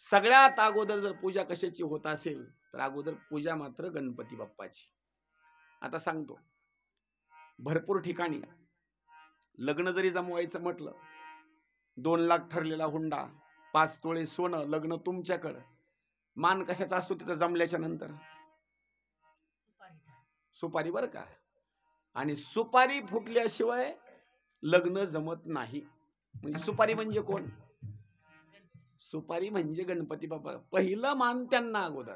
सगळ्यात अगोदर जर पूजा कशाची होत असेल तर अगोदर पूजा मात्र गणपती बाप्पाची. आता सांगतो, भरपूर ठिकाणी लग्न जरी जमवायचं म्हटलं, 2 लाख ठरलेला हुंडा, 5 तोळे सोनं, लग्न तुमच्याकडं. मान कशाचा असतो तिथं जमल्याच्या नंतर? सुपारी बरं का. आणि सुपारी फुटल्याशिवाय लग्न जमत नाही. म्हणजे सुपारी म्हणजे कोण? सुपारी म्हणजे गणपती बाप्पा. पहिलं मान त्यांना अगोदर.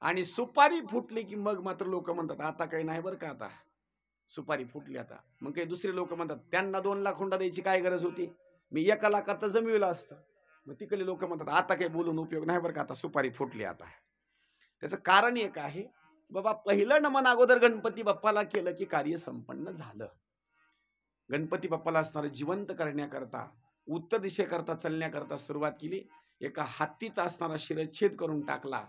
आणि सुपारी फुटली की मग मात्र लोक म्हणतात आता काही नाही बरं का, आता सुपारी फुटली. आता मग काही दुसरे लोक म्हणतात त्यांना 2 लाख हुंडा द्यायची काय गरज होती, मी 1 लाखात जमविलं असतं. मग तिकडले लोक म्हणतात आता काही बोलून उपयोग नाही बरं का, आता सुपारी फुटली. आता त्याचं कारण एक आहे, बाबा पहिलं नमन अगोदर गणपती बाप्पाला केलं की कार्य संपन्न झालं. गणपती बाप्पाला असणारं जिवंत करण्याकरता, उत्तर दिशेकरता चालण्याकरता सुरुवात केली. एका हत्तीचा असणारा शिरच्छेद करून टाकला.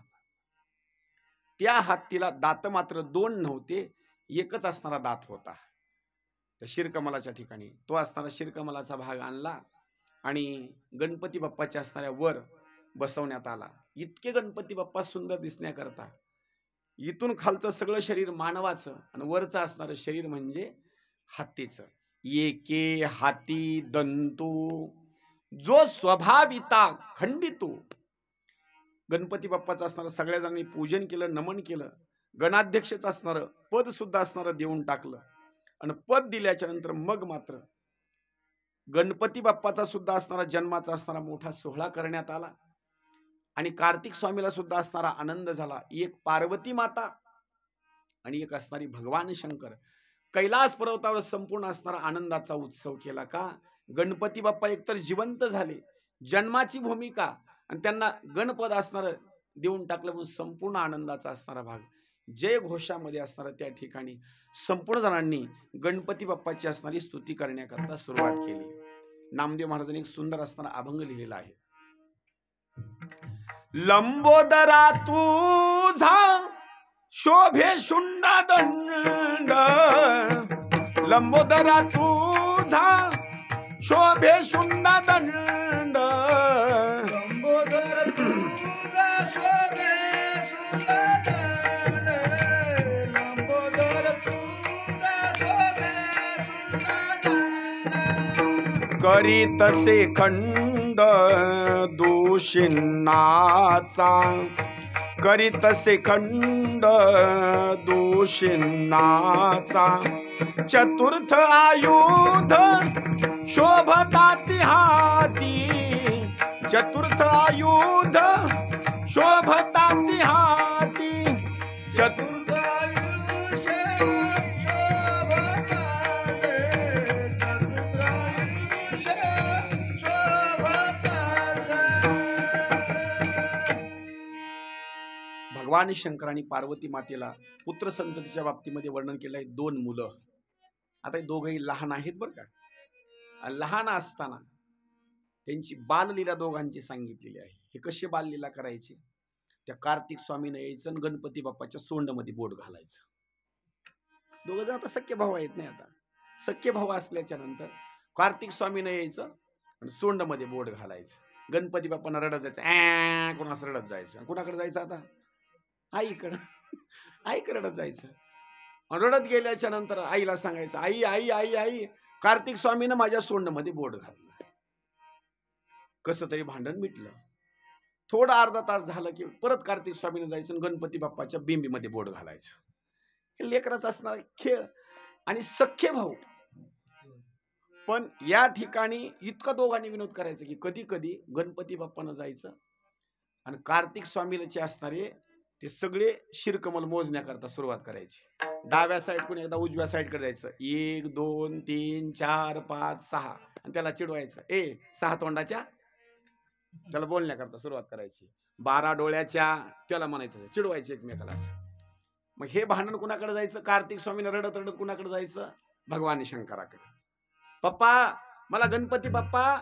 त्या हत्तीला दात मात्र 2 नव्हते, एकच असणारा दात होता. त्या शिरकमलाच्या ठिकाणी तो असणारा शिरकमलाचा भाग आणला आणि गणपती बाप्पाच्या असणाऱ्या वर बसवण्यात आला. इतके गणपती बाप्पा सुंदर दिसण्याकरता इथून खालचं सगळं शरीर मानवाचं आणि वरचं असणारं शरीर म्हणजे हत्तीचं. एके हाती दंतू जो स्वभाविता खंडितो. गणपती बाप्पाचं असणारं सगळ्या जणांनी पूजन केलं, नमन केलं. गणाध्यक्षच असणारं पद सुद्धा असणारं देऊन टाकलं. आणि पद दिल्याच्या नंतर मग मात्र गणपती बाप्पाचा सुद्धा असणारा जन्माचा असणारा मोठा सोहळा करण्यात आला. आणि कार्तिक स्वामीला सुद्धा असणारा आनंद झाला. एक पार्वती माता आणि एक असणारी भगवान शंकर कैलास पर्वतावर संपूर्ण असणारा आनंदाचा उत्सव केला. का? गणपती बाप्पा एकतर जिवंत झाले, जन्माची भूमिका आणि त्यांना गणपद असणार देऊन टाकलं म्हणून संपूर्ण आनंदाचा असणारा भाग. जय घोषामध्ये असणारा त्या ठिकाणी संपूर्ण जणांनी गणपती बाप्पाची असणारी स्तुती करण्याकरता सुरुवात केली. नामदेव महाराजांनी एक सुंदर असणारा अभंग लिहिलेला आहे. लंबोदरा तुझा शोभे शुंडा दंड, लंबोदरा तुझा शोभे शुंडा दंड, लंबोदर तुझा शोभे शुंडा दंड, लंबोदर तुझा शोभे शुंडा दंड. करीतसे खंड दूषिन्नाचा, करीतसे खंड दूषिन्नाचा, चतुर्थ आयुध शोभताती हाती, चतुर्थ आयुध शोभताती हाती, चतुर्थ आयुष्य शोभताते, चतुर्थ आयुष्य शोभताते. भगवान शंकर आणि पार्वती मातेला पुत्र संततीच्या बाबतीमध्ये वर्णन केलं आहे. 2 मुलं. आता हे दोघंही लहान आहेत बरं का. लहान असताना त्यांची बाललीला दोघांची सांगितलेली आहे. हे कसे बाललीला करायचे? त्या कार्तिक स्वामीनं यायचं आणि गणपती बाप्पाच्या सोंडमध्ये बोट घालायचं. दोघं जण आता सख्य भाऊ आहेत नाही. आता सख्य भाऊ असल्याच्या नंतर कार्तिक स्वामीनं यायचं आणि सोंडमध्ये बोट घालायचं. गणपती बाप्पांना रडत जायचं. कोणास रडत जायचं? कुणाकडे जायचं? आता आईकडं. आईकडे रडत जायचं. रडत गेल्याच्या नंतर आईला सांगायचं, आई आई आई आई कार्तिक स्वामीनं माझ्या सोंडमध्ये बोट घातलं. कसं तरी भांडण मिटलं. थोडं अर्धा तास झालं की परत कार्तिक स्वामीनं जायचं, गणपती बाप्पाच्या बिंबीमध्ये बोट घालायचं. हे लेकराचा असणार खेळ आणि सख्खे भाऊ. पण या ठिकाणी इतकं दोघांनी विनोद करायचं की कधी कधी गणपती बाप्पानं जायचं आणि कार्तिक स्वामीचे असणारे ते सगळे शिरकमल मोजण्याकरता सुरुवात करायची. डाव्या साईडकडून एकदा उजव्या साईडकडे जायचं. 1 2 3 4 5 6 आणि त्याला चिडवायचं. 6 तोंडाच्या, त्याला बोलण्याकरता सुरुवात करायची. 12 डोळ्याच्या, त्याला म्हणायचं, चिडवायचे एकमेकाला असं. मग हे भांडण कुणाकडे जायचं? कार्तिक स्वामीनं रडत रडत कुणाकडे जायचं? भगवान शंकराकडे. पप्पा मला गणपती बाप्पा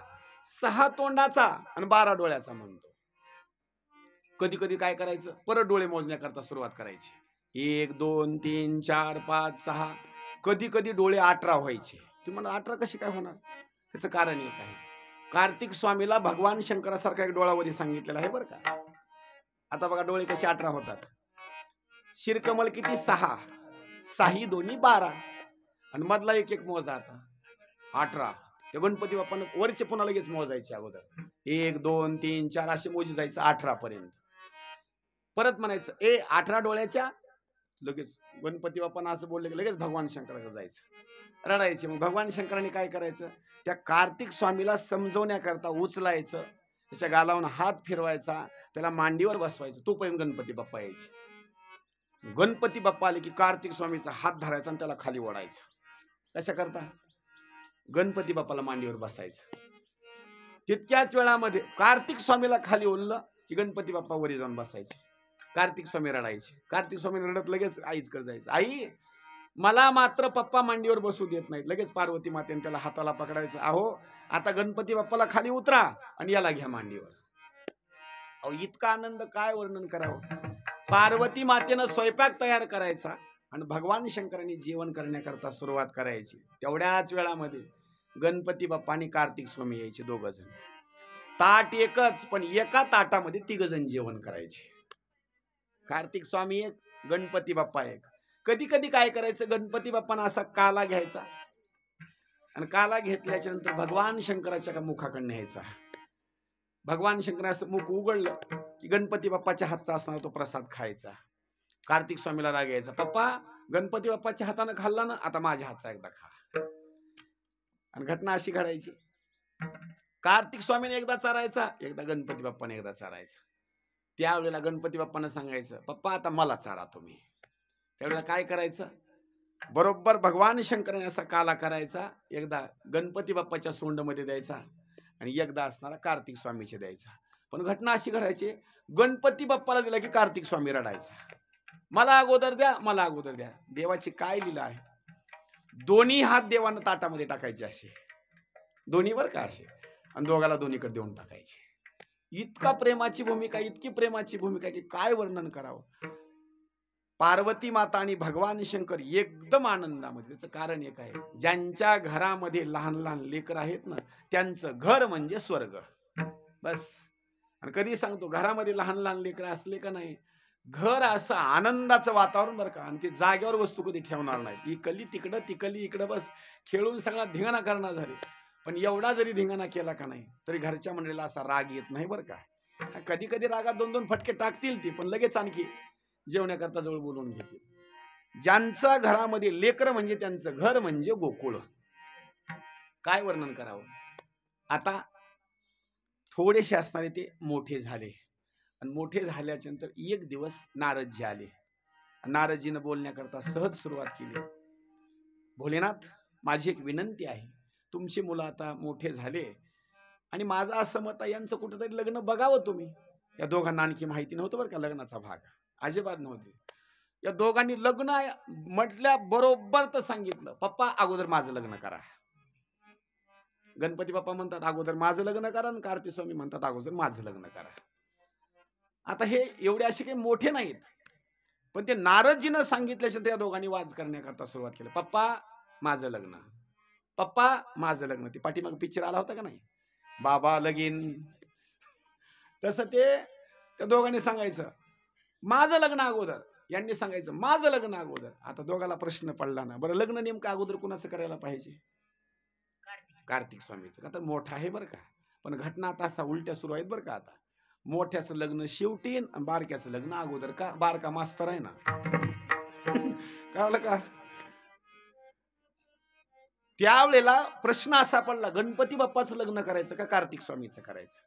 6 तोंडाचा आणि 12 डोळ्याचा म्हणतो. कधी कधी काय करायचं? परत डोळे मोजण्याकरता सुरुवात करायची. 1 2 3 4 5 6. कधी कधी डोळे 18 व्हायचे. तुम्ही म्हणा 18 कशी काय होणार? त्याचं कारण एक आहे. कार्तिक स्वामीला भगवान शंकरासारखा एक डोळावरी सांगितलेला आहे बरं का. आता बघा डोळे कसे 18 होतात. शिरकमल किती 6, 6 दोन्ही 12 आणि मधला एक एक मोजा आता 18. ते गणपती बाप्पानं वरचे पुन्हा लगेच मोजायचे अगोदर 1 2 3 4 असे मोजी जायचं 18 पर्यंत. परत म्हणायचं 18 डोळ्याच्या, लगेच गणपती बाप्पानं असं बोलले की लगेच भगवान शंकराकडे जायचं, रडायचे. मग भगवान शंकरांनी काय करायचं, त्या कार्तिक स्वामीला समजवण्याकरता उचलायचं, त्याच्या गालावून हात फिरवायचा, त्याला मांडीवर बसवायचं. तोपर्यंत गणपती बाप्पा यायचे. गणपती बाप्पा आले की कार्तिक स्वामीचा हात धरायचा आणि त्याला खाली ओढायचं. कशा करता, गणपती बाप्पाला मांडीवर बसायचं. तितक्याच वेळामध्ये कार्तिक स्वामीला खाली ओढलं की गणपती बाप्पा वरी जाऊन बसायचे. कार्तिक स्वामी रडायचे. कार्तिक स्वामी रडत लगेच आईकडे जायचं. आई, मला मात्र पप्पा मांडीवर बसू देत नाहीत. लगेच पार्वती मातेने त्याला हाताला पकडायचं. अहो, आता गणपती बाप्पाला खाली उतरा आणि याला घ्या मांडीवर. अहो, इतका आनंद काय वर्णन करावं. पार्वती मातेनं स्वयंपाक तयार करायचा आणि भगवान शंकरांनी जेवण करण्याकरता सुरुवात करायची. तेवढ्याच वेळामध्ये गणपती बाप्पा आणि कार्तिक स्वामी यायचे, दोघ जण. ताट एकच, पण एका ताटामध्ये 3 जण जेवण करायचे. कार्तिक स्वामी एक, गणपती बाप्पा एक. कधी कधी काय करायचं, गणपती बाप्पानं असा काला घ्यायचा आणि काला घेतल्याच्या नंतर भगवान शंकराच्या मुखाकडे न्यायचा. भगवान शंकराचं मुख उघडलं की गणपती बाप्पाच्या हातचा असणारा तो प्रसाद खायचा. कार्तिक स्वामीला राग यायचा, पप्पा गणपती बाप्पाच्या हातानं खाल्ला ना, आता माझ्या हातचा एकदा खा. आणि घटना अशी घडायची, कार्तिक स्वामीने एकदा चारायचा, एकदा गणपती बाप्पाने एकदा चारायचा. त्यावेळेला गणपती बाप्पानं सांगायचं, पप्पा आता मला चारा तुम्ही. त्यावेळेला काय करायचं, बरोबर भगवान शंकराने असा काला करायचा, एकदा गणपती बाप्पाच्या सोंडमध्ये द्यायचा आणि एकदा असणारा कार्तिक स्वामीचे द्यायचा. पण घटना अशी घडायची, गणपती बाप्पाला दिला की कार्तिक स्वामी रडायचा, मला अगोदर द्या, मला अगोदर द्या. देवाची काय लीला आहे. दोन्ही हात देवानं ताटामध्ये टाकायचे असे, दोन्ही वर का असे, आणि दोघाला दोन्हीकडे देऊन टाकायचे. इतका प्रेमाची भूमिका, इतकी प्रेमाची भूमिका की काय वर्णन करावं. पार्वती माता आणि भगवान शंकर एकदम आनंदामध्ये. त्याचं कारण एक आहे, ज्यांच्या घरामध्ये लहान लहान लेकर आहेत ना, त्यांचं घर म्हणजे स्वर्ग, बस. आणि कधी सांगतो, घरामध्ये लहान लहान लेकर असले का नाही, घर असं आनंदाचं वातावरण बरं का. आणि ते जागेवर वस्तू कधी ठेवणार नाही, इकडली तिकडं तिकडली इकडं, बस खेळून सगळा धिंगाणा करणार झाले. पण एवढा जरी धिंगाणा केला का नाही तरी घरच्या मंडळीला असा राग येत नाही बरं का. कधी कधी रागात 2-2 फटके टाकतील ती, पण लगेच आणखी जेवण्याकरता जवळ बोलवून घेतील. ज्यांचा घरामध्ये लेकर म्हणजे त्यांचं घर म्हणजे गोकुळ. काय वर्णन करावं. आता थोडेसे असणारे ते मोठे झाले आणि मोठे झाल्याच्या नंतर एक दिवस नारदजी आले. नारदजीनं बोलण्याकरता सहज सुरुवात केली, भोलेनाथ माझी एक विनंती आहे, तुमची मुलं आता मोठे झाले आणि माझं असं मत आहे, यांचं कुठेतरी लग्न बघावं तुम्ही. या दोघांना आणखी माहिती नव्हतं बरं का लग्नाचा भाग, अजिबात नव्हते. या दोघांनी लग्न म्हटल्या बरोबर तर सांगितलं, पप्पा अगोदर माझं लग्न करा. गणपती बाप्पा म्हणतात अगोदर माझं लग्न करा आणि कार्तिक स्वामी म्हणतात अगोदर माझं लग्न करा. आता हे एवढे असे काही मोठे नाहीत, पण ते नारदजीनं सांगितल्याच्या त्या दोघांनी वाद करण्याकरता सुरुवात केली. पप्पा माझं लग्न, पप्पा माझं लग्न. ते पाठीमाग पिक्चर आला होता का नाही, बाबा लगीन, तसं ते त्या दोघांनी सांगायचं माझं लग्न अगोदर, यांनी सांगायचं माझं लग्न अगोदर. आता दोघाला प्रश्न पडला ना, बरं लग्न नेमकं अगोदर कुणाचं करायला पाहिजे, कार्तिक स्वामीचं, का तर मोठा आहे बरं का. पण घटना आता असा उलट्या सुरू आहेत बरं का. आता मोठ्याचं लग्न शेवटी आणि बारक्याचं लग्न अगोदर. का, बारका मास्तर आहे ना, कळलं का. त्यावेळेला प्रश्न असा पडला, गणपती बाप्पाचं लग्न करायचं का कार्तिक स्वामीचं करायचं.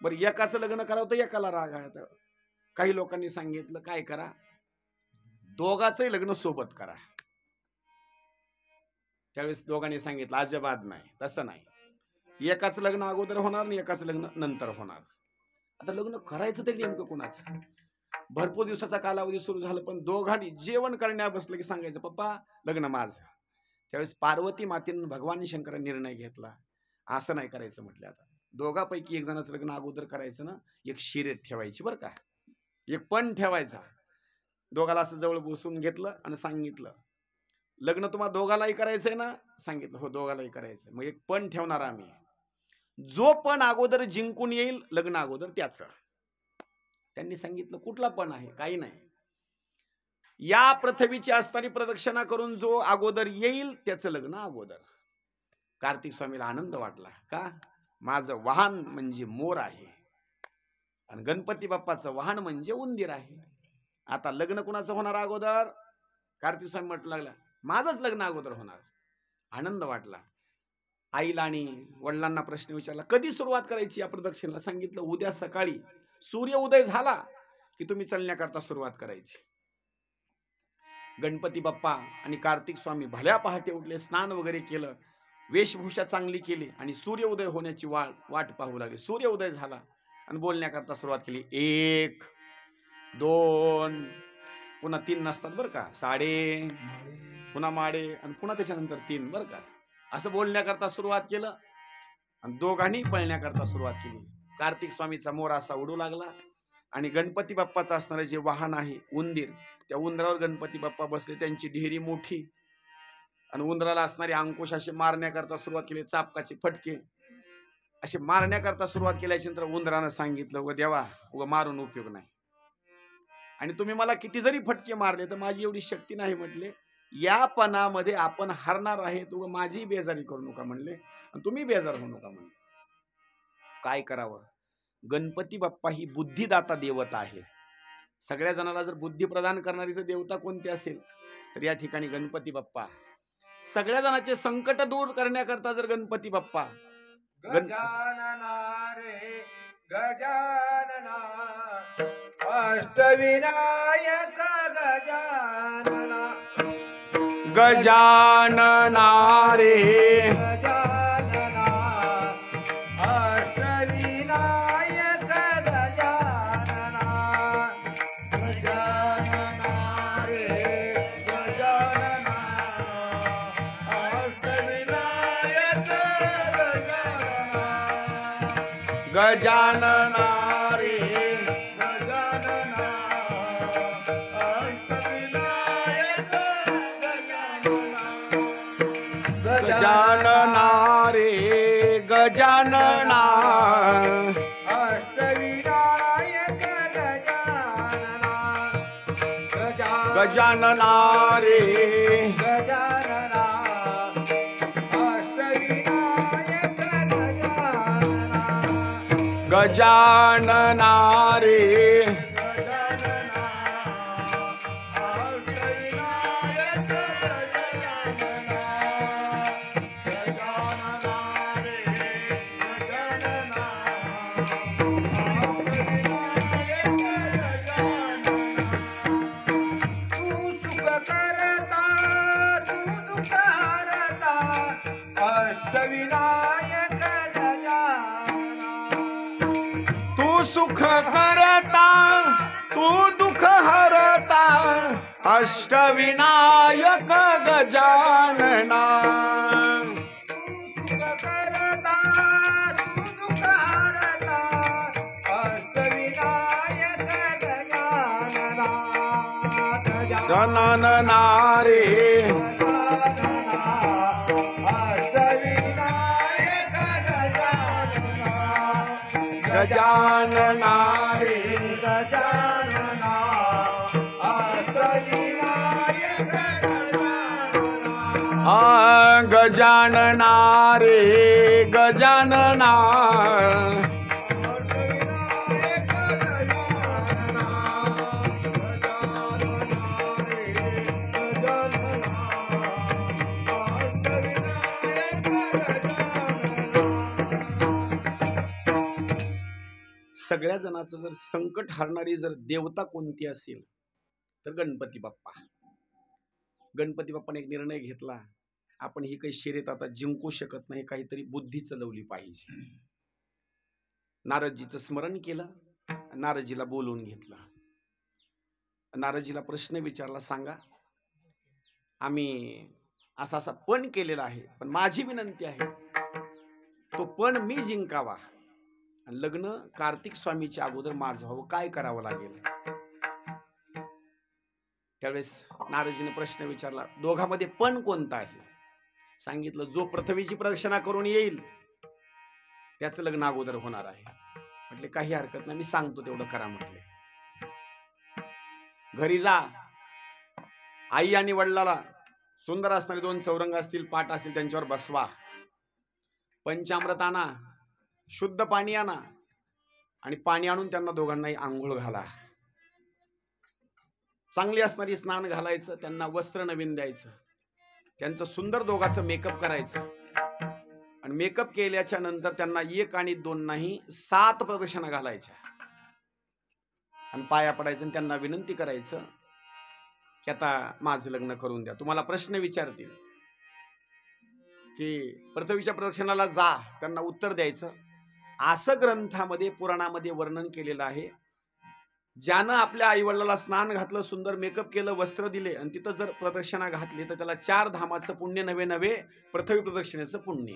बरं एकाचं लग्न करावं तर एकाला राग आहे. काही लोकांनी सांगितलं काय करा, दोघांचंही लग्न सोबत करा. त्यावेळेस दोघांनी सांगितलं अजिबात नाही, तसं नाही, एकाच लग्न अगोदर होणार आणि एकाच लग्न नंतर होणार. आता लग्न करायचं तरी नेमकं कुणाचं. भरपूर दिवसाचा कालावधी सुरू झाला, पण दोघांनी जेवण करण्या बसलं की सांगायचं पप्पा लग्न माझं. त्यावेळेस पार्वती मातेनं भगवान शंकरांनी निर्णय घेतला, असं नाही करायचं. म्हटलं आता दोघांपैकी एक जणाचं लग्न अगोदर करायचं ना, एक शिरेत ठेवायची बरं का, एक पण ठेवायचा. दोघाला असं जवळ बसून घेतलं आणि सांगितलं लग्न तुम्हाला दोघालाही करायचंय ना, सांगितलं हो दोघालाही करायचं. मग एक पण ठेवणार आम्ही, जो पण अगोदर जिंकून येईल लग्न अगोदर त्याचं. त्यांनी सांगितलं कुठला पण आहे, काही नाही. या पृथ्वीची असताना प्रदक्षिणा करून जो अगोदर येईल त्याचं लग्न अगोदर. कार्तिक स्वामीला आनंद वाटला. का? माझं वाहन म्हणजे मोर आहे आणि गणपती बाप्पाचं वाहन म्हणजे उंदीर आहे. आता लग्न कुणाचं होणार अगोदर? कार्तिक स्वामी म्हटू लागला माझंच लग्न अगोदर होणार. आनंद वाटला. आईला आणि वडिलांना प्रश्न विचारला कधी सुरुवात करायची या प्रदक्षिणेला? सांगितलं उद्या सकाळी सूर्य उदय झाला की तुम्ही चलण्याकरता सुरुवात करायची. गणपती बाप्पा आणि कार्तिक स्वामी भल्या पहाटे उठले, स्नान वगैरे केलं, वेशभूषा चांगली केली आणि सूर्य उदय होण्याची वाट पाहू लागले. सूर्य उदय झाला आणि बोलण्याकरता सुरुवात केली. 1 2 पुन्हा 3 नसतात बरं का, साडे पुन्हा माडे आणि पुन्हा त्याच्यानंतर 3 बरं का, असं बोलण्याकरता सुरुवात केलं आणि दोघांनी पळण्याकरता सुरुवात केली. कार्तिक स्वामीचा मोर असा उडू लागला आणि गणपती बाप्पाचं असणारे जे वाहन आहे उंदीर, त्या उंदरावर गणपती बाप्पा बसले. त्यांची ढेरी मोठी आणि उंदराला असणारे अंकुश असे मारण्याकरता सुरुवात केली. चापकाचे फटके असे मारण्याकरता सुरुवात केल्याच्या नंतर उंदरानं सांगितलं व देवा व मारून उपयोग नाही आणि तुम्ही मला किती जरी फटके मारले तर माझी एवढी शक्ती नाही म्हटले. या पणामध्ये आपण हरणार आहे तू माझी बेजारी करू नका म्हणले आणि तुम्ही बेजार होऊ नका म्हणले. काय करावं? गणपती बाप्पा ही बुद्धिदाता देवता आहे. सगळ्या जणाला जर बुद्धी प्रदान करणारी जर देवता कोणती असेल तर या ठिकाणी गणपती बाप्पा. सगळ्या जणांचे संकट दूर करण्याकरता जर गणपती बाप्पा गजानना रे गजानना अष्टविनायक गजानना गजानना रे गजानना अष्टविनायक गजानना गजानना रे गजानना अष्टविनायक गजानना गजानना रे गजानना अष्टविनायक गजानना रे गजानना अष्टविनायक गजानना गजानना रे गजानना अष्टविनायक गजानना गजानना रे गजानना अष्टविनायक गजानना गजानना रे गजानना अष्टविनायक गजानना तू सुख करता तू दुःख हरता अष्टविनायक गजानना तू सुख करता तू दुःख हरता अष्टविनायक गजानना सुख करता तू दुःख हरता अष्टविनायक गजानना गजानना रे अष्टविनायक गजानना गजानना रे गजानना अष्टविनायक गजानना गजानना रे गजानना अष्टविनायक गजानना गजानना रे गजानना अष्टविनायक गजानना सगळ्या जणांचं जर संकट हरणारी जर देवता कोणती असेल तर गणपती बाप्पा. गणपती बाप्पाने एक निर्णय घेतला, आपण ही काही शर्यत आता जिंकू शकत नाही, काहीतरी बुद्धी चलवली पाहिजे. नारदजीचं स्मरण केलं, नारदजीला बोलवून घेतलं. नारदजीला प्रश्न विचारला, सांगा आम्ही असा असा पण केलेला आहे, पण माझी विनंती आहे तो पण मी जिंकावा आणि लग्न कार्तिक स्वामीच्या अगोदर माझं व्हावं. काय करावं लागेल? त्यावेळेस नारदजीने प्रश्न विचारला, दोघांमध्ये पण कोणता आहे? सांगितलं जो पृथ्वीची प्रदक्षिणा करून येईल त्याचं लग्न अगोदर होणार आहे. म्हटले काही हरकत नाही, मी सांगतो तेवढं करा म्हटले. घरी जा, आई आणि वडिलाला सुंदर असणारे 2 चौरंग असतील, पाट असतील, त्यांच्यावर बसवा. पंचामृत आणा, शुद्ध पाणी आणा आणि पाणी आणून त्यांना दोघांनाही आंघोळ घाला. चांगली असणारी स्नान घालायचं, त्यांना वस्त्र नवीन द्यायचं, त्यांचं सुंदर दोघांचं मेकअप करायचं आणि मेकअप केल्याच्या नंतर त्यांना 1 आणि 2 नाही 7 प्रदक्षिणा घालायच्या आणि पाया पडायचं आणि त्यांना विनंती करायचं की आता माझं लग्न करून द्या. तुम्हाला प्रश्न विचारतील की पृथ्वीच्या प्रदक्षिणाला जा, त्यांना उत्तर द्यायचं. असं ग्रंथामध्ये पुराणामध्ये वर्णन केलेलं आहे. ज्यानं आपल्या आईवडिलाला स्नान घातलं, सुंदर मेकअप केलं, वस्त्र दिले आणि तिथं जर प्रदक्षिणा घातली तर त्याला 4 धामाचं पुण्य नवे पृथ्वी प्रदक्षिणेचं पुण्य.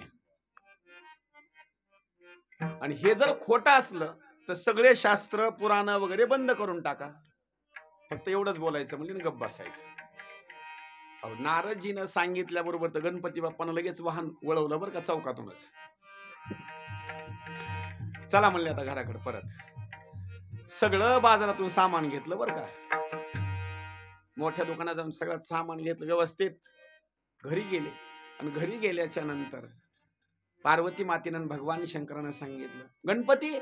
आणि हे जर खोटं असलं तर सगळे शास्त्र पुराण वगैरे बंद करून टाका. फक्त एवढंच बोलायचं म्हणजे गप्प बसायचं. नारदजीनं सांगितल्याबरोबर तर गणपती बाप्पानं लगेच वाहन वळवलं बरं का चौकातूनच. चला म्हणले आता घराकडे परत. सगळं बाजारातून सामान घेतलं बरं का, मोठ्या दुकानात जाऊन सगळं सामान घेतलं व्यवस्थित. घरी गेले आणि घरी गेल्याच्या नंतर पार्वती मातेनं भगवान शंकरानं सांगितलं, गणपती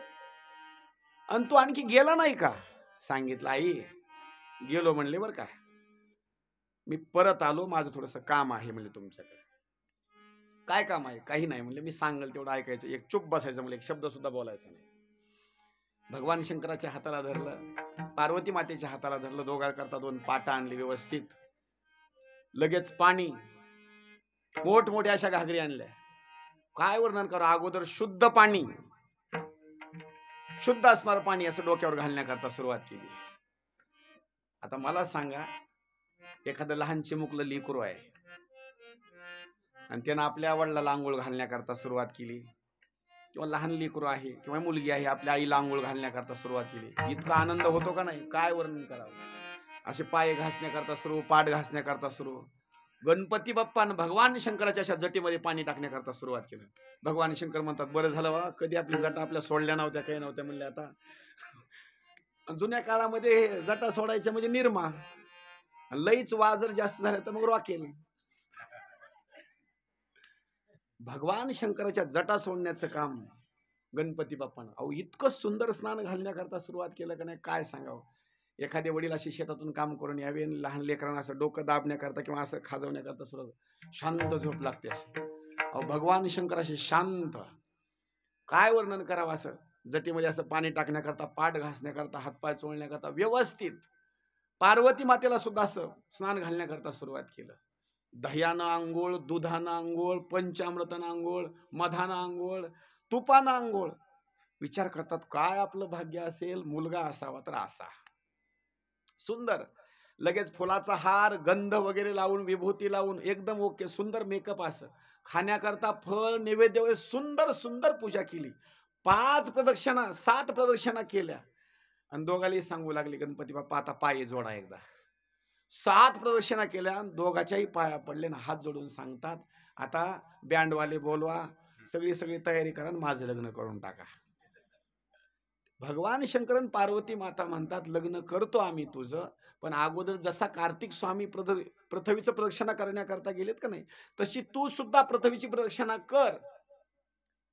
आणि तू आणखी गेला नाही का? सांगितलं, आई गेलो म्हणले बरं का, मी परत आलो, माझं थोडंसं काम आहे म्हणले तुमच्याकडे. काय काम आहे? काही नाही म्हणले, मी सांगेल तेवढं ऐकायचं, एक चुप बसायचं म्हणले, एक शब्द सुद्धा बोलायचा नाही. भगवान शंकराच्या हाताला धरलं, पार्वती मातेच्या हाताला धरलं, दोघांकरता 2 पाटा आणली व्यवस्थित. लगेच पाणी, मोठमोठ्या अशा घागरी आणल्या. काय वर्णन करा, अगोदर शुद्ध पाणी, शुद्ध असणार पाणी असं डोक्यावर घालण्याकरता सुरुवात केली. आता मला सांगा, एखादं लहान चिमुकलं लेकरू आहे आणि त्यानं आपल्या वडिलाला आंघोळ घालण्याकरता सुरुवात केली, किंवा लहान लेकरू आहे किंवा मुलगी आहे आपल्या आईला आंघोळ घालण्याकरता सुरुवात केली, इतका आनंद होतो का नाही? काय वर्णन करावं. असे पाय घासण्याकरता सुरू, पाठ घासण्याकरता सुरू. गणपती बाप्पानं भगवान शंकराच्या अशा जटीमध्ये पाणी टाकण्याकरता सुरुवात केलं. भगवान शंकर म्हणतात, बरं झालं वा, कधी आपली जटा आपल्या सोडल्या नव्हत्या, काही नव्हत्या म्हणले. आता जुन्या काळामध्ये जटा सोडायच्या म्हणजे निरमा, लईच वाजर जास्त झालं तर मग रॉकेल. भगवान शंकराच्या जटा सोडण्याचं काम गणपती बाप्पानं. अहो इतकं सुंदर स्नान घालण्याकरता सुरुवात केलं का नाही, काय सांगावं. एखादे वडील अशी शेतातून काम करून यावे, लहान लेकरांना असं डोकं दाबण्याकरता किंवा असं खाजवण्याकरता सुरुवात, शांत झोप लागते अशी. अहो भगवान शंकर असे शांत, काय वर्णन करावं. असं जटीमध्ये असं पाणी टाकण्याकरता, पाठ घासण्याकरता, हातपाय चोळण्याकरता व्यवस्थित. पार्वती मातेला सुद्धा असं स्नान घालण्याकरता सुरुवात केलं. दह्यानं आंघोळ, दुधानं आंघोळ, पंचामृतानं आंघोळ, मधानं आंघोळ, तुपानं आंघोळ. विचार करतात काय आपलं भाग्य असेल, मुलगा असावा तर असा सुंदर. लगेच फुलाचा हार, गंध वगैरे लावून, विभूती लावून एकदम ओके, सुंदर मेकअप. असं खाण्याकरता फळ नैवेद्य वगैरे सुंदर सुंदर पूजा केली. 5 प्रदक्षिणा 7 प्रदक्षिणा केल्या आणि दोघांनी सांगू लागले, गणपती बाप्पा आता पाय जोडा एकदा. 7 प्रदक्षिणा केल्या, दोघाच्याही पाया पडले ना हात जोडून सांगतात, आता बँडवाले बोलवा, सगळी तयारी करा, माझं लग्न करून टाका. भगवान शंकरन पार्वती माता म्हणतात, लग्न करतो आम्ही तुझं, पण अगोदर जसा कार्तिक स्वामी पृथ्वीचं प्रदक्षिणा करण्याकरता गेलेत का नाही, तशी तू सुद्धा पृथ्वीची प्रदक्षिणा कर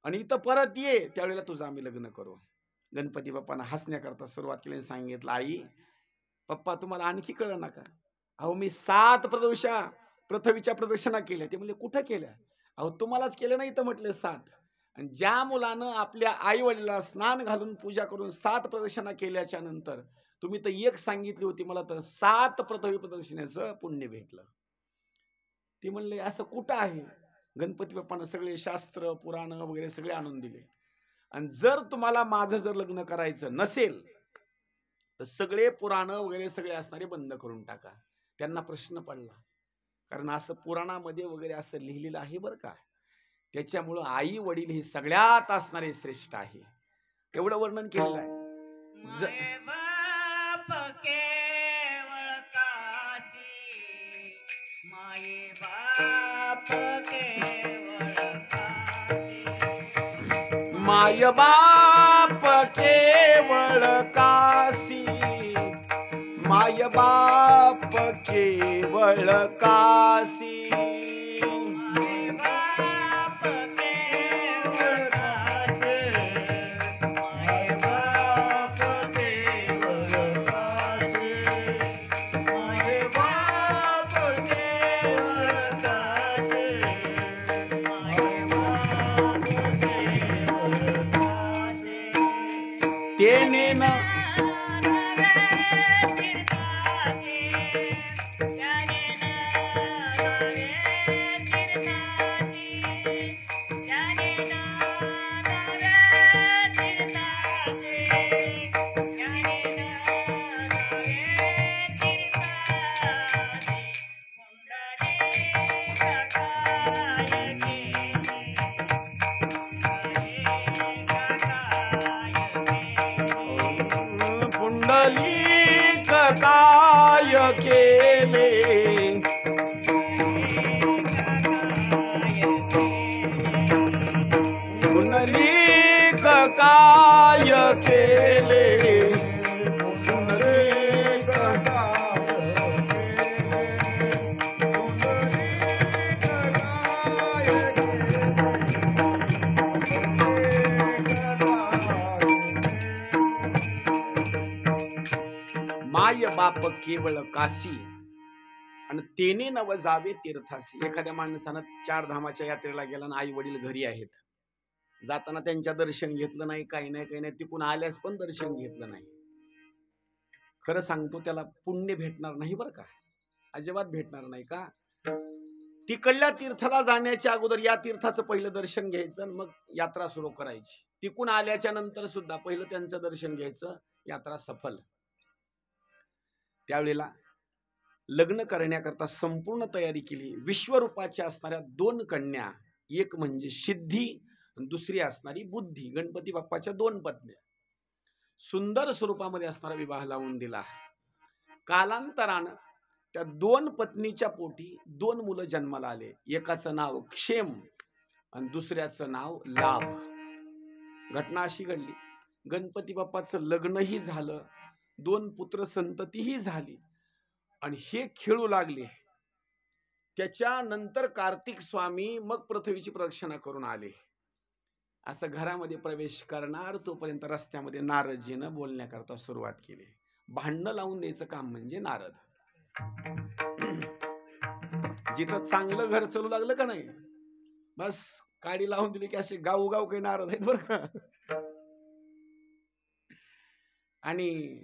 आणि इथं परत ये, त्यावेळेला तुझं आम्ही लग्न करू. गणपती बाप्पांना हसण्याकरता सुरुवात केली, सांगितलं, आई पप्पा तुम्हाला आणखी कळलं नका, अहो मी 7 पृथ्वीच्या प्रदक्षिणा केल्या. ते म्हणले कुठं केल्या? अहो तुम्हालाच केलं नाही तर म्हटले 7. आणि ज्या मुलानं आपल्या आई वडिलांना स्नान घालून पूजा करून 7 प्रदक्षिणा केल्याच्या नंतर तुम्ही तर एक सांगितली होती, मला तर 7 पृथ्वी प्रदक्षिणेचं पुण्य भेटलं. ती म्हणले असं कुठं आहे? गणपती बाप्पानं सगळे शास्त्र पुराण वगैरे सगळे आणून दिले. आणि जर तुम्हाला माझं जर लग्न करायचं नसेल तर सगळे पुराण वगैरे सगळे असणारे बंद करून टाका. त्यांना प्रश्न पडला, कारण असं पुराणामध्ये वगैरे असं लिहिलेलं आहे बरं का. त्याच्यामुळं आई वडील हे सगळ्यात असणारे श्रेष्ठ आहे, एवढं वर्णन केलेलं आहे. माय बाप केवळ काशी, माय बाप केवळ काशी, तेने न पुंडलिक काय केले, पुंडलिक काय केले, पुंडलिक माय बाप केवळ काशी आणि तेने नव जावे तीर्थासी. एखाद्या माणसानं 4 धामाच्या यात्रेला गेला आणि आई वडील घरी आहेत, जाताना त्यांच्या दर्शन घेतलं नाही, काही नाही, तिकून आल्यास पण दर्शन घेतलं नाही, खरं सांगतो त्याला पुण्य भेटणार नाही बरं का, अजिबात भेटणार नाही. का? तिकडल्या तीर्थाला जाण्याच्या अगोदर या तीर्थाचं पहिलं दर्शन घ्यायचं आणि मग यात्रा सुरू करायची. तिकून आल्याच्या नंतर सुद्धा पहिलं त्यांचं दर्शन घ्यायचं, यात्रा सफल. त्यावेळेला लग्न करण्याकरता संपूर्ण तयारी केली. विश्वरूपाच्या असणाऱ्या 2 कन्या, एक म्हणजे सिद्धी आणि दुसरी असणारी बुद्धी, गणपती बाप्पाच्या 2 पत्न्या, सुंदर स्वरूपामध्ये असणारा विवाह लावून दिला. कालांतरानं त्या 2 पत्नीच्या पोटी 2 मुलं जन्माला आले. एकाचं नाव क्षेम आणि दुसऱ्याचं नाव लाभ. घटना अशी घडली, गणपती बाप्पाचं लग्नही झालं, 2 पुत्र संततीही झाली आणि हे खेळू लागले. त्याच्यानंतर कार्तिक स्वामी मग पृथ्वीची प्रदक्षिणा करून आले. असं घरामध्ये प्रवेश करणार तोपर्यंत रस्त्यामध्ये नारदजीनं बोलण्याकरता सुरुवात केली. भांडणं लावून द्यायचं काम म्हणजे नारद. जिथं चांगलं घर चालू लागलं का नाही, बस काडी लावून दिली की असे गावगाव काही नारद आहेत बरं का. आणि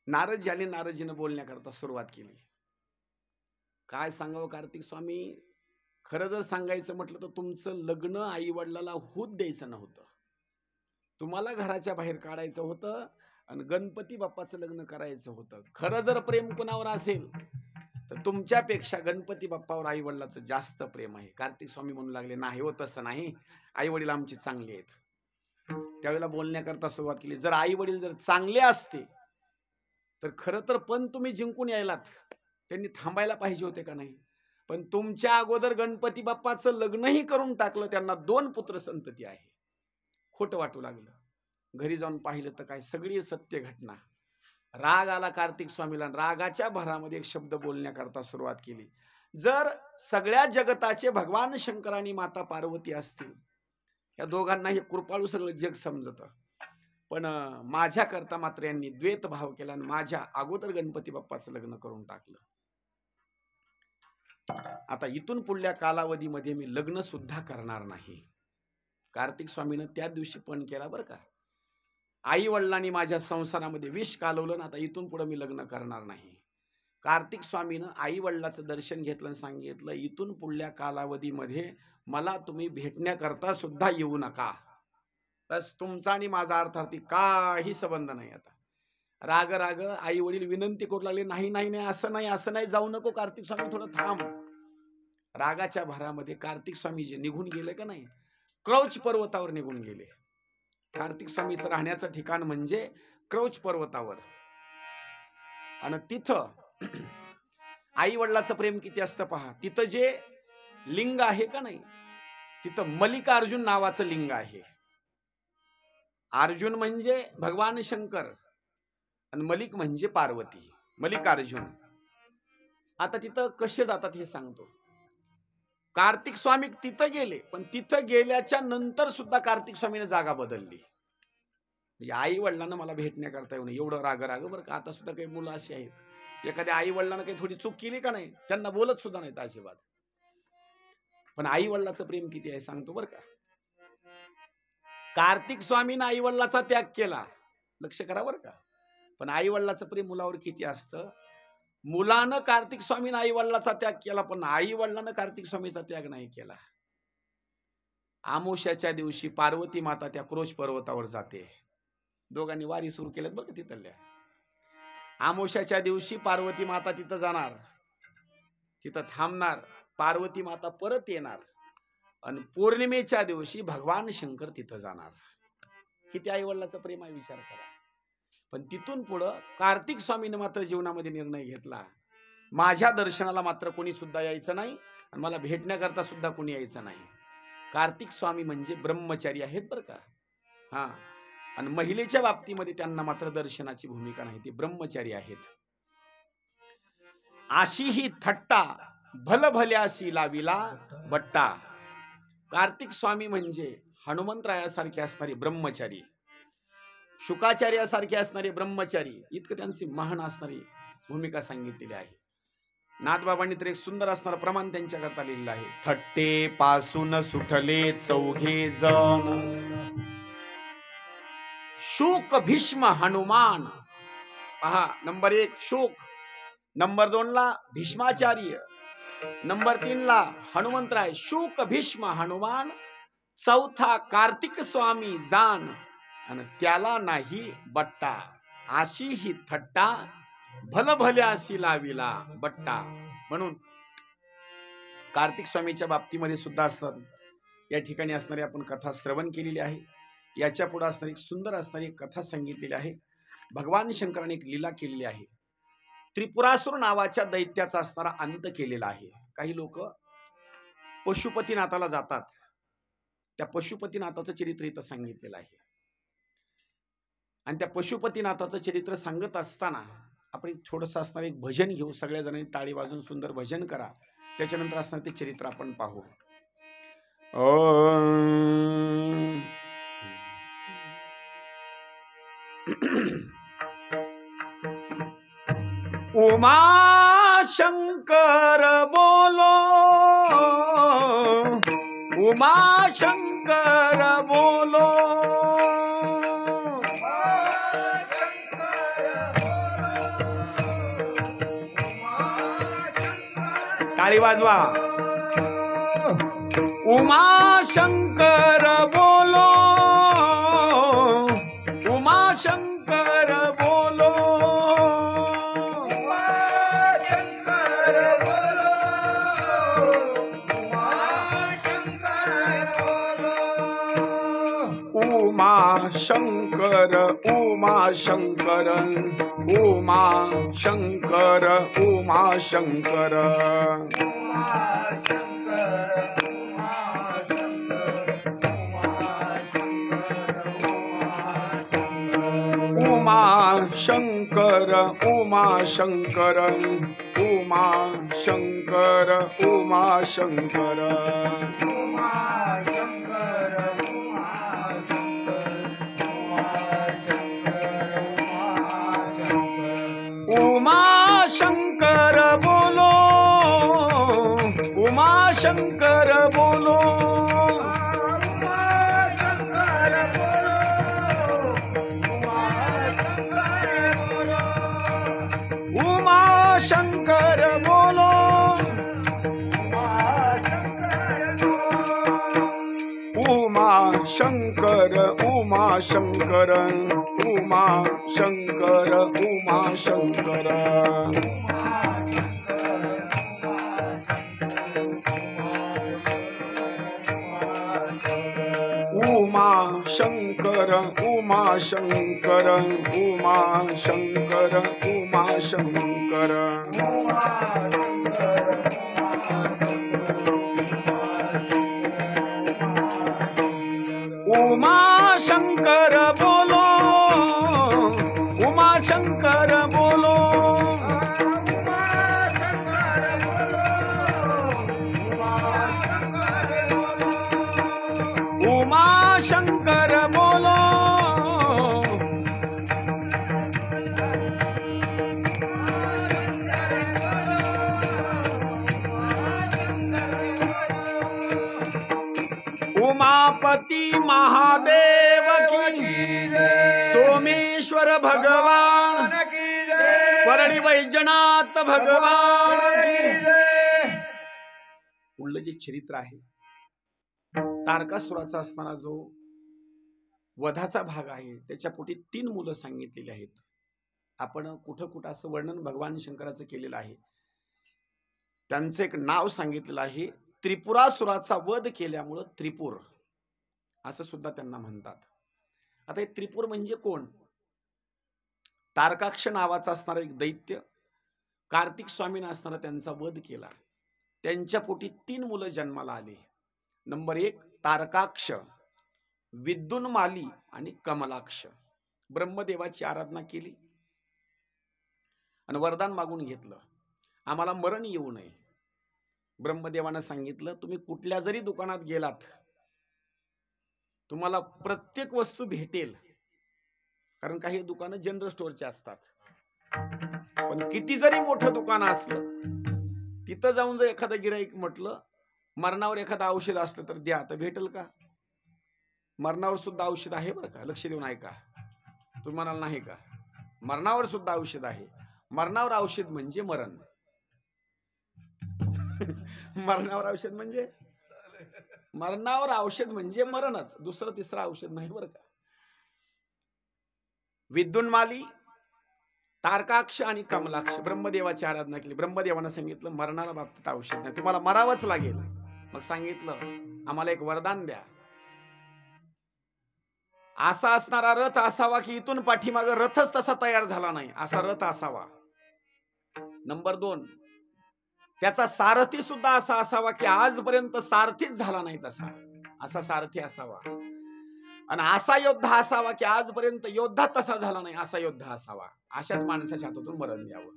नारदजी आले, नारदजीनं बोलण्याकरता सुरुवात केली. काय सांगावं कार्तिक स्वामी, खरं जर सांगायचं म्हटलं तर तुमचं लग्न आई वडिलाला होत द्यायचं नव्हतं, तुम्हाला घराच्या बाहेर काढायचं होतं आणि गणपती बाप्पाचं लग्न करायचं होतं. खरं जर प्रेम कुणावर असेल तर तुमच्यापेक्षा गणपती बाप्पावर आई वडिलाचं जास्त प्रेम आहे. कार्तिक स्वामी म्हणू लागले, नाही हो तसं नाही, आई वडील आमचे चांगले आहेत. त्यावेळेला बोलण्याकरता सुरुवात केली, जर आई वडील जर चांगले असते तर खरं तर पण तुम्ही जिंकून यायलात, त्यांनी थांबायला पाहिजे होते का नाही. पण तुमच्या अगोदर गणपती बाप्पाचं लग्नही करून टाकलं, त्यांना 2 पुत्र संतती आहे. खोटं वाटू लागलं. घरी जाऊन पाहिलं तर काय, सगळी सत्य घटना. राग आला कार्तिक स्वामीला. रागाच्या भरामध्ये एक शब्द बोलण्याकरता सुरुवात केली, जर सगळ्या जगताचे भगवान शंकर आणि माता पार्वती असतील, या दोघांना हे कृपाळू सगळं जग समजतं, पण माझ्याकरता मात्र यांनी द्वेत भाव केला आणि माझ्या अगोदर गणपती बाप्पाचं लग्न करून टाकलं. आता इथून पुढल्या कालावधीमध्ये मी लग्न सुद्धा करणार नाही. कार्तिक स्वामीनं त्या दिवशी पण केला बरं का. आई वडिलांनी माझ्या संसारामध्ये विष कालवलं, आता इथून पुढे मी लग्न करणार नाही. कार्तिक स्वामीनं आई वडिलाचं दर्शन घेतलं आणि सांगितलं, इथून पुढल्या कालावधीमध्ये मला तुम्ही भेटण्याकरता सुद्धा येऊ नका. बस तुमचा आणि माझा अर्थार्थी काही संबंध नाही. आता राग राग आई वडील विनंती करू लागले, नाही नाही नाही, असं नाही, असं नाही, जाऊ नको कार्तिक स्वामी, थोडं थांब. रागाच्या भरामध्ये कार्तिक स्वामी जे निघून गेले का नाही, क्रौच पर्वतावर निघून गेले. कार्तिक स्वामीचं राहण्याचं ठिकाण म्हणजे क्रौच पर्वतावर. आणि तिथं आई वडिलाचं प्रेम किती असतं पहा. तिथं जे लिंग आहे का नाही, तिथं मल्लिकार्जुन नावाचं लिंग आहे. अर्जुन म्हणजे भगवान शंकर आणि मलिक म्हणजे पार्वती, मल्लिकार्जुन. आता तिथं कसे जातात हे सांगतो. कार्तिक स्वामी तिथं गेले, पण तिथं गेल्याच्या नंतर सुद्धा कार्तिक स्वामीने जागा बदलली. म्हणजे आई वडिलांना मला भेटण्याकरता येऊ नये एवढं राग बरं का. आता सुद्धा काही मुलं अशी आहेत, एखाद्या आई वडिलांना काही थोडी चूक केली का नाही, त्यांना बोलत सुद्धा नाहीत अजिबात. पण आई वडिलाचं प्रेम किती आहे सांगतो बरं का. कार्तिक स्वामीनं आई वडिलाचा त्याग केला, लक्ष करा बरं का. पण आई वडिलाचं प्रेम मुलावर किती असतं. मुलानं कार्तिक स्वामीनं आई वडिलाचा त्याग केला, पण आई वडिलानं कार्तिक स्वामीचा त्याग नाही केला. आमोशाच्या दिवशी पार्वती माता त्या क्रोश पर्वतावर जाते. दोघांनी वारी सुरू केल्यात बघा तिथल्या. आमोशाच्या दिवशी पार्वती माता तिथं जाणार, तिथं थांबणार, पार्वती माता परत येणार आणि पौर्णिमेच्या दिवशी भगवान शंकर तिथं जाणार. किती आई वडिलाचं प्रेम आहे विचार करा. पण तिथून पुढं कार्तिक स्वामीने मात्र जीवनामध्ये निर्णय घेतला, माझ्या दर्शनाला मात्र कोणी सुद्धा यायचं नाही आणि मला भेटण्याकरता सुद्धा कोणी यायचं नाही. कार्तिक स्वामी म्हणजे ब्रह्मचारी आहेत बरं का. हा, आणि महिलेच्या बाबतीमध्ये त्यांना मात्र दर्शनाची भूमिका नाही, ते ब्रह्मचारी आहेत. अशी ही थट्टा भलभल्याशी लाविला बट्टा. कार्तिक स्वामी म्हणजे हनुमंतरायासारखे असणारे ब्रह्मचारी, शुकाचार्यासारखे असणारे ब्रह्मचारी, इतकं त्यांची महान असणारी भूमिका सांगितलेली आहे. नाथबाबांनी तर एक सुंदर असणारं प्रमाण त्यांच्याकरता लिहिलेलं आहे. थट्टे पासून सुटले चौघे जण, शुक भीष्म हनुमान. पहा, नंबर 1 शुक, नंबर 2 ला भीष्माचार्य, नंबर 3 ला हनुमंतराय. शुक भीष्म हनुमान, चौथा कार्तिक स्वामी जान आणि त्याला नाही बट्टा. अशी ही थट्टा भलभल्यासी लाविला बट्टा. म्हणून कार्तिक स्वामीच्या बाबतीमध्ये सुद्धा असतात. या ठिकाणी असणारी आपण कथा श्रवण केलेली आहे. याच्या पुढे असणारी एक सुंदर असणारी एक कथा सांगितलेली आहे. भगवान शंकराने एक लीला केलेली आहे. त्रिपुरासुर नावाच्या दैत्याचा असणारा अंत केलेला आहे. काही लोक पशुपतीनाथाला जातात, त्या पशुपतीनाथाचं चरित्र इथं सांगितलेलं आहे. आणि त्या पशुपतीनाथाचं चरित्र सांगत असताना आपण थोडंसं असणार एक भजन घेऊ. सगळ्या जणांनी टाळी वाजून सुंदर भजन करा. त्याच्यानंतर असणार ते चरित्र आपण पाहू. उमा शंकर बोलो, उमा शंकर बोलो, टाळी वाजवा. उमा शंकर बोलो, उमा शंकर बोलो, उमा शंकर, उमा शंकर, उमा शंकर, उमा शंकर, उमा शंकर, उमा शंकर, उमा शंकर, उमा शंकर, उमा शंकर बोलो, उमा शंकर बोलो, उमा शंकर बोलो, उमा शंकर, उमा शंकर, उमा शंकर, उमा शंकर, उमा शंकर, उमा शंकर, उमा शंकर, उमा शंकर, उमा शंकर शंकर बोलो उमा शंकर बोलो उमापति महादेव की सोमेश्वर भगवान परळी वैजनाथ भगवान की पुढलं जे चरित्र आहे तारकासुराचा असताना जो वधाचा भाग आहे त्याच्या पोटी 3 मुलं सांगितलेली आहेत. आपण कुठं कुठं असं वर्णन भगवान शंकराचं केलेलं आहे. त्यांचं एक नाव सांगितलेलं आहे. त्रिपुरासुराचा वध केल्यामुळं त्रिपुर असं सुद्धा त्यांना म्हणतात. आता हे त्रिपुर म्हणजे कोण? तारकाक्ष नावाचा असणारा एक दैत्य कार्तिक स्वामीने असणारा त्यांचा वध केला. त्यांच्या पोटी 3 मुलं जन्माला आले. नंबर 1 तारकाक्ष, विद्युन्माली आणि कमलाक्ष. ब्रह्मदेवाची आराधना केली आणि वरदान मागून घेतलं, आम्हाला मरण येऊ नये. ब्रह्मदेवानं सांगितलं तुम्ही कुठल्या जरी दुकानात गेलात तुम्हाला प्रत्येक वस्तू भेटेल, कारण काही दुकानं जनरल स्टोअरचे असतात. पण किती जरी मोठं दुकान असलं तिथं जाऊन जर एखादं गिराईक म्हटलं मरणावर एखादं औषध असलं तर द्या, तर भेटेल का? मरणावर सुद्धा औषध आहे बरं का, लक्ष देऊन ऐका. तुम्ही म्हणाल नाही का? मरणावर सुद्धा औषध आहे. मरणावर औषध म्हणजे मरण. मरणावर औषध म्हणजे मरणावर औषध म्हणजे मरणच, दुसरं तिसरं औषध नाही बरं का. विद्युन्माली, तारकाक्ष आणि कमलाक्ष ब्रह्मदेवाची आराधना केली. ब्रह्मदेवानं सांगितलं मरणाला बाबतीत औषध नाही, तुम्हाला मरावंच लागेल. मग सांगितलं आम्हाला एक वरदान द्या, असा असणारा रथ असावा की इथून पाठीमाग रथच तसा तयार झाला नाही असा रथ असावा. नंबर 2 त्याचा सारथी सुद्धा असा असावा की आजपर्यंत सारथीच झाला नाही तसा, असा सारथी असावा. आणि असा योद्धा असावा की आजपर्यंत योद्धा तसा झाला नाही असा योद्धा असावा. अशाच माणसाच्या हातातून मरण द्यावं.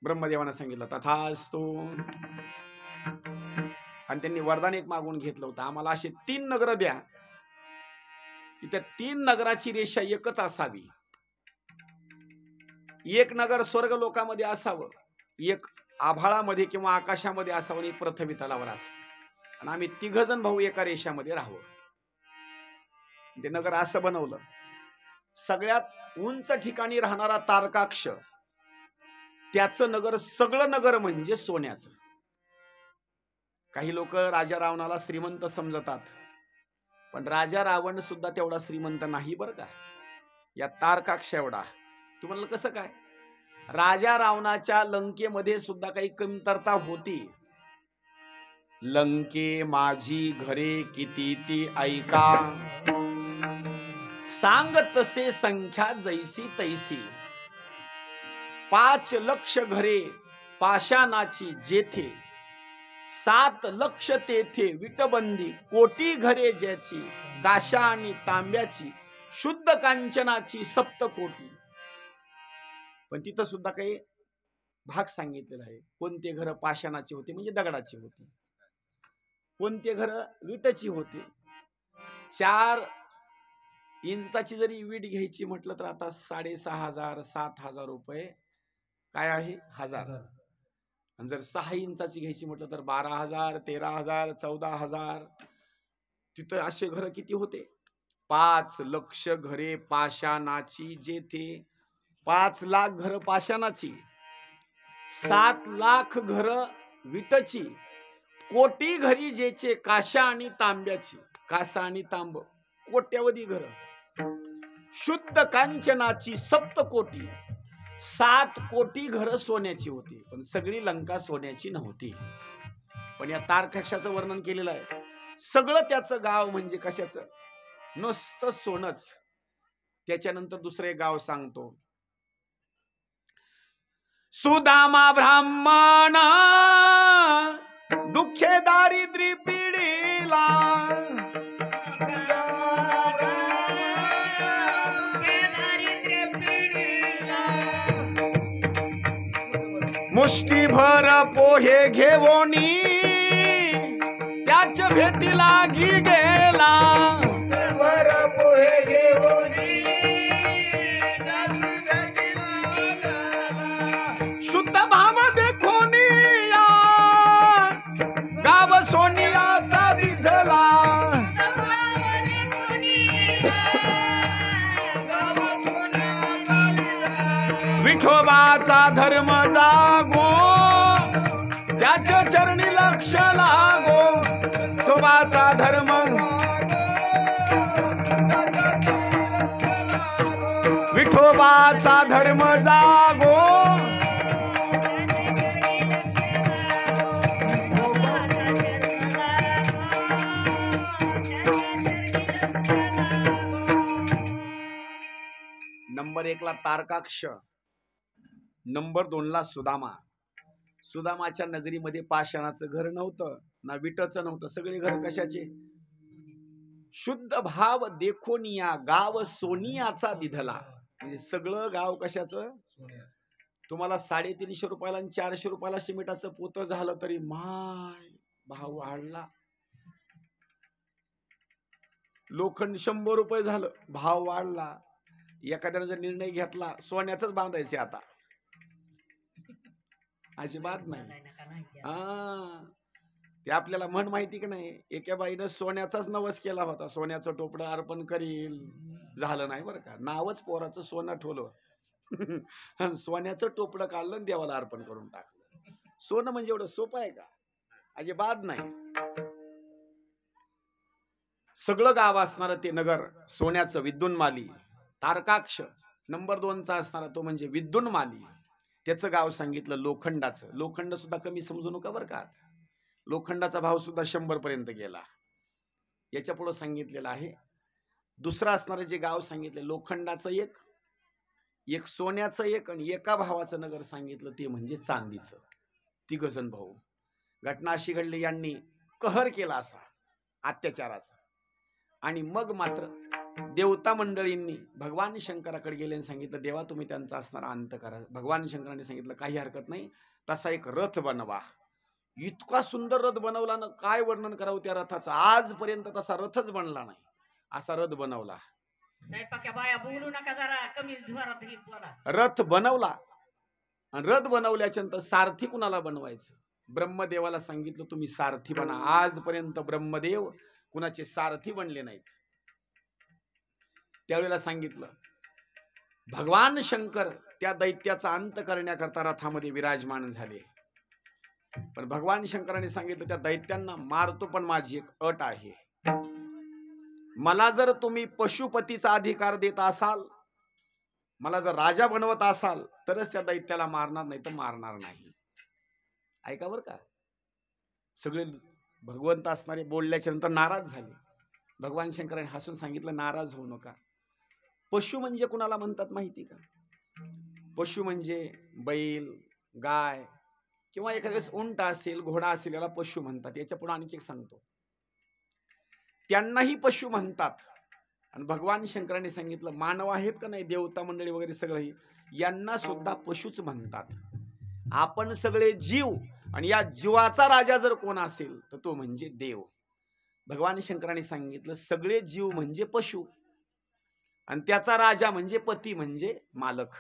ब्रह्मदेवानं सांगितलं तथास्तु. आणि त्यांनी वरदान एक मागून घेतलं होतं, आम्हाला असे 3 नगर द्या की त्या 3 नगराची रेषा एकच असावी. एक नगर स्वर्ग लोकामध्ये असावं, एक आभाळामध्ये किंवा आकाशामध्ये असावं, आणि पृथ्वी तलावर असावं, आणि आम्ही 3 जण भाऊ एका रेषामध्ये राहावं. ते नगर असं बनवलं. सगळ्यात उंच ठिकाणी राहणारा तारकाक्ष, त्याचं नगर सगळं नगर म्हणजे सोन्याचं. काही लोक राजा रावणाला श्रीमंत समजतात, पण राजा रावण सुद्धा तेवढा श्रीमंत नाही बरं का, या तारकाक्ष एवढा. तुम्हाला कसं काय? राजा रावणाच्या लंकेमध्ये सुद्धा काही कमतरता होती. लंके माझी घरे किती ती ऐका, सांग तसे संख्या जैसी तैसी. 5 लक्ष घरे पाषाणाची जेथे, 7 लक्ष तेथे विटबंदी. कोटी घरे ज्याची, काशा आणि तांब्याची, शुद्ध कांचनाची 7 कोटी. पण तिथं सुद्धा काही भाग सांगितलेला आहे. कोणते घर पाषाणाची होते म्हणजे दगडाची होती, कोणते घर विटाची होते. 4 इंचाची जरी वीट घ्यायची म्हटलं तर आता 6,500 7,000 रुपये काय आहे, हजार. आणि जर 6 इंचाची घ्यायची म्हटलं तर 12,000 13,000 14,000. तिथं असे घर किती होते? 5 लक्ष घरे पाषाणाची जेथे, 5 लाख घर पाषाणाची, 7 लाख घर विटची, कोटी घरी जेचे काशा आणि तांब्याची. कासा आणि तांब कोट्यावधी घर. शुद्ध कांचनाची 7 कोटी, 7 कोटी घर सोन्याची होती. पण सगळी लंका सोन्याची नव्हती. पण या तारकाक्षाचं वर्णन केलेलं आहे. सगळं त्याचं गाव म्हणजे कशाचं? नुसतं सोनच. त्याच्यानंतर दुसरे गाव सांगतो. सुदामा ब्राह्मण दुःखे दारिद्र्य पिढीला, मुष्टीभर पोहे घेवोनी त्याच भेटी लागी गेला वर पोहे घेऊनी त्याच भेटीला गेला. शुद्ध भाव देखोनी या गाव सोनियाचा विधला विठोबाचा धर्म जागो त्याच्या चरणी लक्ष लागो विठोबाचा धर्म विठोबाचा धर्म जागो नंबर 1 ला तारकाक्ष, नंबर 2 ला सुदामा. सुदामाच्या नगरीमध्ये पाषाणाचं घर नव्हतं ना विटाचं नव्हतं, सगळे घर कशाचे? शुद्ध भाव देखोनिया गाव सोनियाचा दिधला. म्हणजे सगळं गाव कशाचं? तुम्हाला 350 रुपयाला आणि 400 रुपयाला सिमेंटाचं पोत झालं तरी माय भाव वाढला. लोखंड 100 रुपये झालं, भाव वाढला. एखाद्याने जर निर्णय घेतला सोन्याचंच बांधायचे आता, अजिबात नाही. ते आपल्याला म्हण माहिती की नाही, एका बाईनं सोन्याचाच नवस केला होता, सोन्याचं टोपडं अर्पण करील, झालं नाही बरं का. नावच पोराचं सोनं ठेवलं सोन्याचं टोपडं काढलं आणि देवाला अर्पण करून टाकलं. सोनं म्हणजे एवढं सोपं आहे का? अजिबात नाही. सगळं गाव असणार ते नगर सोन्याचं, विद्युन्माली. तारकाक्ष नंबर 2 चा असणारा तो म्हणजे विद्युन्माली. त्याचं गाव सांगितलं लोखंडाचं. लोखंड सुद्धा कमी समजू नका बरं का. लोखंडाचा भाव सुद्धा 100 पर्यंत गेला. याच्या पुढे सांगितलेलं आहे दुसरं असणारं जे गाव सांगितले लोखंडाचं एक सोन्याचं एक आणि एका भावाचं नगर सांगितलं ते म्हणजे चांदीचं. तिघजण भाऊ. घटना अशी घडली, यांनी कहर केला असा अत्याचाराचा. आणि मग मात्र देवता मंडळींनी भगवान शंकराकडे गेले आणि सांगितलं देवा तुम्ही त्यांचा असणारा अंत करा. भगवान शंकरांनी सांगितलं काही हरकत नाही, तसा एक रथ बनवा. इतका सुंदर रथ बनवला ना, काय वर्णन करावं त्या रथाचं. आजपर्यंत तसा रथच बनला नाही, असा रथ बनवला. बोलू नका जरा कमी जोरात. रथ बनवला आणि रथ त्याच्याच्या नंतर सारथी कुणाला बनवायचं? ब्रह्मदेवाला सांगितलं तुम्ही सारथी बना. आजपर्यंत ब्रह्मदेव कुणाचे सारथी बनले नाहीत. त्यावेळेला सांगितलं भगवान शंकर त्या दैत्याचा अंत करण्याकरता रथामध्ये विराजमान झाले. पण भगवान शंकरांनी सांगितलं त्या दैत्यांना मारतो, पण माझी एक अट आहे. मला जर तुम्ही पशुपतीचा अधिकार देत असाल, मला जर राजा बनवत असाल तरच त्या दैत्याला मारणार, नाही तर मारणार नाही. ऐका बर का. सगळे भगवंत असणारे बोलल्याच्या नंतर नाराज झाले. भगवान शंकरांनी हसून सांगितलं नाराज होऊ नका. पशु म्हणजे कुणाला म्हणतात माहिती का? पशु म्हणजे बैल, गाय किंवा एखाद्या वेळेस उंट असेल, घोडा असेल, याला पशु म्हणतात. याच्या पुढे आणखी एक सांगतो, त्यांनाही पशु म्हणतात. आणि भगवान शंकरांनी सांगितलं मानव आहेत का नाही, देवता मंडळी वगैरे सगळे, यांना सुद्धा पशुच म्हणतात. आपण सगळे जीव, आणि या जीवाचा राजा जर कोण असेल तर तो म्हणजे देव. भगवान शंकरांनी सांगितलं सगळे जीव म्हणजे पशु, आणि त्याचा राजा म्हणजे पती, म्हणजे मालक.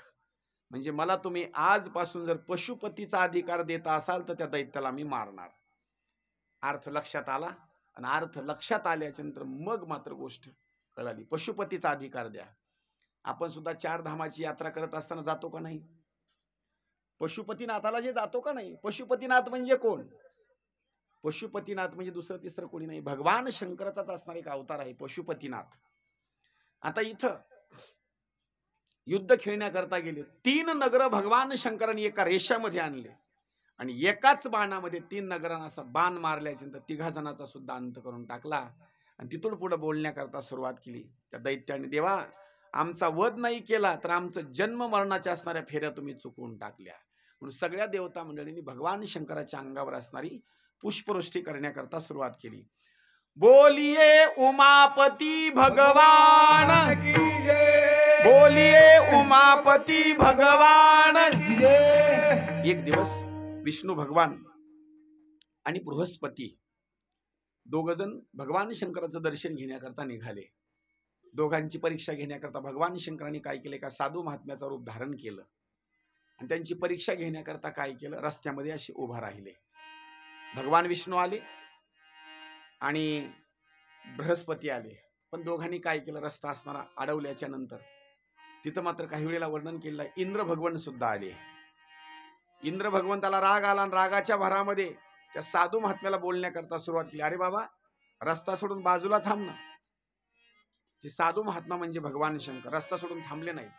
म्हणजे मला तुम्ही आजपासून जर पशुपतीचा अधिकार देता असाल तर त्या दैत्याला मी मारणार. अर्थ लक्षात आला. आणि अर्थ लक्षात आल्याच्या नंतर मग मात्र गोष्ट कळाली. पशुपतीचा अधिकार द्या. आपण सुद्धा 4 धामाची यात्रा करत असताना जातो का नाही? पशुपतीनाथाला जे जातो का नाही? पशुपतीनाथ म्हणजे कोण? पशुपतीनाथ म्हणजे दुसरं तिसरं कोणी नाही, भगवान शंकराचाच असणारा एक अवतार आहे पशुपतीनाथ. आता इथं युद्ध खेळण्याकरता गेले 3 नगर भगवान शंकरांनी एका रेषामध्ये आणले, आणि एकाच बाणामध्ये 3 नगरांना असा बाण मारल्याच्या नंतर 3 जणांचा सुद्धा अंत करून टाकला. आणि तिथून पुढे बोलण्याकरता सुरुवात केली त्या दैत्याने, देवा आमचा वध नाही केला तर आमचं जन्म मरणाच्या असणाऱ्या फेऱ्या तुम्ही चुकवून टाकल्या. म्हणून सगळ्या देवता मंडळींनी भगवान शंकराच्या अंगावर असणारी पुष्पवृष्टी करण्याकरता सुरुवात केली. बोलिए उमापती भगवान, बोलिए उमापती भगवान, एक दिवस विष्णू भगवान आणि बृहस्पती दोघ जण भगवान शंकराचं दर्शन घेण्याकरता निघाले. दोघांची परीक्षा घेण्याकरता भगवान शंकरांनी काय केले, का साधू महात्म्याचं रूप धारण केलं आणि त्यांची परीक्षा घेण्याकरता काय केलं, रस्त्यामध्ये असे उभा राहिले. भगवान विष्णू आले आणि बृहस्पती आले, पण दोघांनी काय केलं, रस्ता असणारा अडवल्याच्या नंतर तिथं मात्र काही वेळेला वर्णन केलेलं आहे, इंद्र भगवान सुद्धा आले. इंद्र भगवंताला राग आला आणि रागाच्या भरामध्ये त्या साधू महात्म्याला बोलण्याकरता सुरुवात केली, अरे बाबा रस्ता सोडून बाजूला थांब ना. ते साधू महात्मा म्हणजे भगवान शंकर रस्ता सोडून थांबले नाहीत.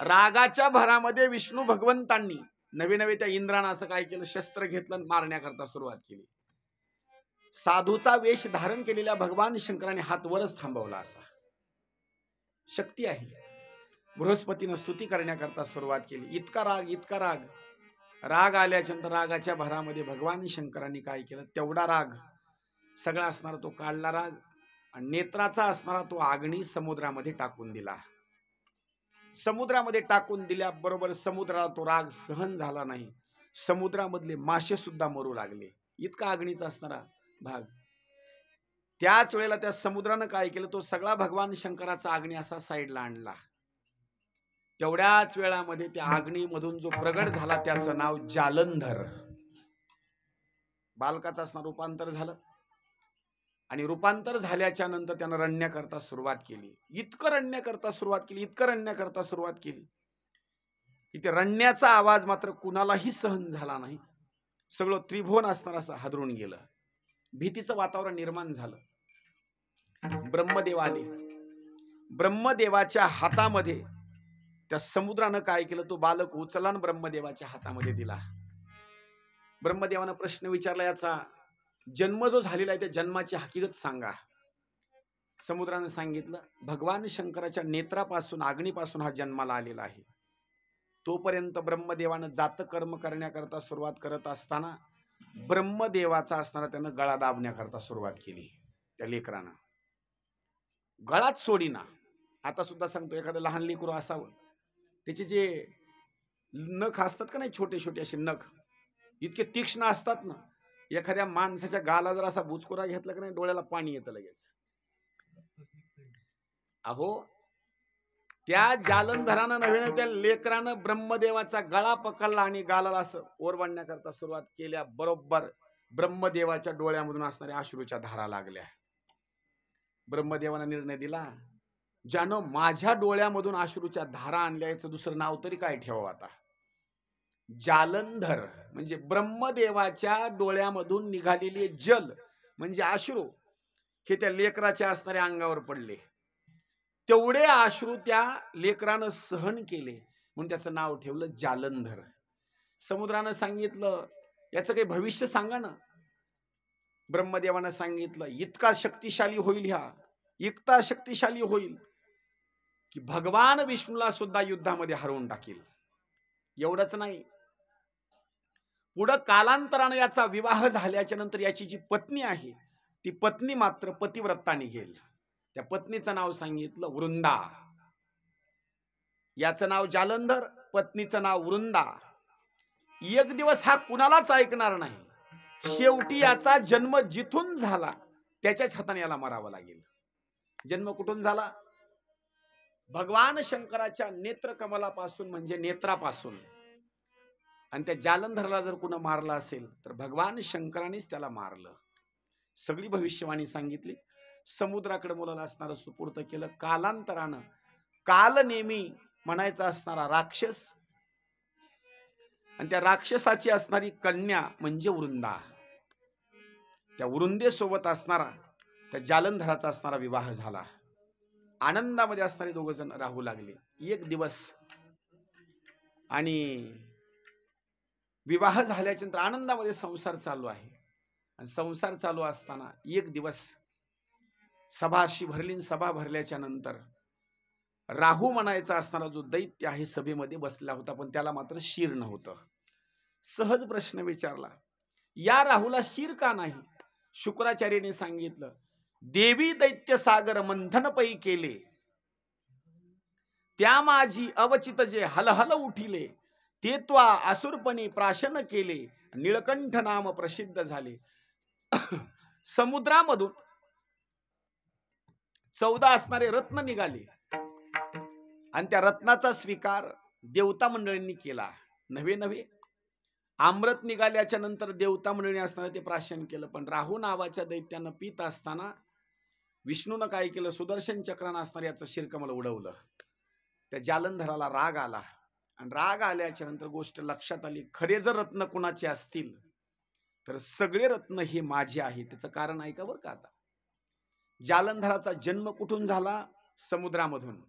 रागाच्या भरामध्ये विष्णू भगवंतांनी नवे नवे त्या इंद्रानं असं काय केलं, शस्त्र घेतलं मारण्याकरता सुरुवात केली. साधूचा वेश धारण केलेल्या भगवान शंकराने हात वरच थांबवला. असा शक्ती आहे. बृहस्पतीनं स्तुती करण्याकरता सुरुवात केली. इतका राग इतका राग, राग आल्याच्या नंतर रागाच्या भरामध्ये भगवान शंकरांनी काय केलं, तेवढा राग सगळा असणारा तो काढला राग आणि नेत्राचा असणारा तो अग्नी समुद्रामध्ये टाकून दिला. समुद्रामध्ये टाकून दिल्याबरोबर समुद्राला तो राग सहन झाला नाही. समुद्रामधले मासे सुद्धा मरू लागले. इतका अग्नीचा असणारा भाग. त्याच वेळेला त्या समुद्रानं काय केलं, तो सगळा भगवान शंकराचा अग्नी असा साईडला आणला. तेवढ्याच वेळामध्ये त्या अग्नीमधून जो प्रगट झाला त्याचं नाव जालंधर. बालकाचं असणार रूपांतर झालं आणि रूपांतर झाल्याच्या नंतर त्यानं रडण्याकरता सुरुवात केली. इतकं रडण्याकरता सुरुवात केली, इतकं रडण्याकरता सुरुवात केली की ते रडण्याचा आवाज मात्र कुणालाही सहन झाला नाही. सगळं त्रिभुवन असणार असं हादरून गेलं. भीतीचं वातावरण निर्माण झालं. ब्रह्मदेव आले. ब्रह्मदेवाच्या हातामध्ये त्या समुद्रानं काय केलं, तो बालक उचलला आणि ब्रह्मदेवाच्या हातामध्ये दिला. ब्रह्मदेवानं प्रश्न विचारला, याचा जन्म जो झालेला आहे त्या जन्माची हकीकत सांगा. समुद्रानं सांगितलं, भगवान शंकराच्या नेत्रापासून अग्नीपासून हा जन्माला आलेला आहे. तोपर्यंत ब्रह्मदेवानं जात कर्म करण्याकरता सुरुवात करत असताना ब्रह्मदेवाचा असणारा त्यानं गळा दाबण्याकरता सुरुवात केली. त्या लेकरानं गळाच सोडीना. आता सुद्धा सांगतो, एखादं लहान लेकरू असावं, त्याचे जे नख असतात का नाही, छोटे छोटे असे नख इतके तीक्ष्ण असतात ना, एखाद्या माणसाच्या गाला जर असा बुचकुरा घेतला की नाही, डोळ्याला पाणी येतं लगेच. अहो, त्या जालंधरानं नव्हे त्या लेकरानं ब्रह्मदेवाचा गळा पकडला आणि गालाला असं ओरबाडण्याकरता सुरुवात केल्या. बरोबर ब्रह्मदेवाच्या डोळ्यामधून असणाऱ्या अश्रूच्या धारा लागल्या. ब्रह्मदेवानं निर्णय दिला, ज्यानं माझ्या डोळ्यामधून अश्रूच्या धारा आणल्या, याचं दुसरं नाव तरी काय ठेवावं आता. जालंधर म्हणजे ब्रह्मदेवाच्या डोळ्यामधून निघालेले जल म्हणजे अश्रू हे त्या लेकराच्या असणाऱ्या अंगावर पडले. तेवढे अश्रू त्या लेकरानं सहन केले म्हणून त्याचं नाव ठेवलं जालंधर. समुद्रानं सांगितलं, याचं काही भविष्य सांगा ना. ब्रह्मदेवानं सांगितलं, इतका शक्तिशाली होईल, ह्या इतका शक्तिशाली होईल की भगवान विष्णूला सुद्धा युद्धामध्ये हरवून टाकील. एवढंच नाही, पुढं कालांतरानं याचा विवाह झाल्याच्या नंतर याची जी पत्नी आहे ती पत्नी मात्र पतिव्रता निघेल. त्या पत्नीचं नाव सांगितलं वृंदा. याचं नाव जालंधर, पत्नीचं नाव वृंदा. एक दिवस हा कुणालाच ऐकणार नाही. शेवटी याचा जन्म जिथून झाला त्याच्याच हाताने याला मरावं लागेल. जन्म कुठून झाला? भगवान शंकराच्या नेत्रकमलापासून म्हणजे नेत्रापासून. आणि त्या जालंधरला जर कुणा मारला असेल तर भगवान शंकरानेच त्याला मारलं. सगळी भविष्यवाणी सांगितली. समुद्राकडे मुलाला असणारं सुपूर्त केलं. कालांतरानं काल नेमी म्हणायचा असणारा राक्षस आणि त्या राक्षसाची असणारी कन्या म्हणजे वृंदा, त्या वृंदेसोबत असणारा त्या जालंधराचा असणारा विवाह झाला. आनंदामध्ये असणारे दोघ जण राहू लागले. एक दिवस आणि विवाह झाल्याच्या नंतर आनंदामध्ये संसार चालू आहे. आणि संसार चालू असताना एक दिवस सभा अशी भरली. सभा भरल्याच्या नंतर राहू म्हणायचा असणारा जो दैत्य आहे सभेमध्ये बसला होता, पण त्याला मात्र शिर नव्हतं. सहज प्रश्न विचारला, या राहूला शिर का नाही? शुक्राचार्याने सांगितलं, देवी दैत्य सागर मंथन पै केले, त्या माझी अवचित जे हलहल उठिले, ते त्वा असुरपणी प्राशन केले, निळकंठ नाम प्रसिद्ध झाले. समुद्रामधून 14 असणारे रत्न निघाले आणि त्या रत्नाचा स्वीकार देवता मंडळींनी केला. नव्हे अमृत निघाल्याच्या नंतर देवता मंडळी असताना ते प्राशन केलं. पण राहू नावाच्या दैत्यानं पित असताना विष्णूनं काय केलं, सुदर्शन चक्रानं असणार याचं शिरकमल उडवलं. त्या जालंधराला राग आला आणि राग आल्याच्या नंतर गोष्ट लक्षात आली, खरे जर रत्न कुणाचे असतील तर सगळे रत्न हे माझे आहे. त्याचं कारण ऐका बरं का. आता जालंधराचा जन्म कुठून झाला? समुद्रामधून.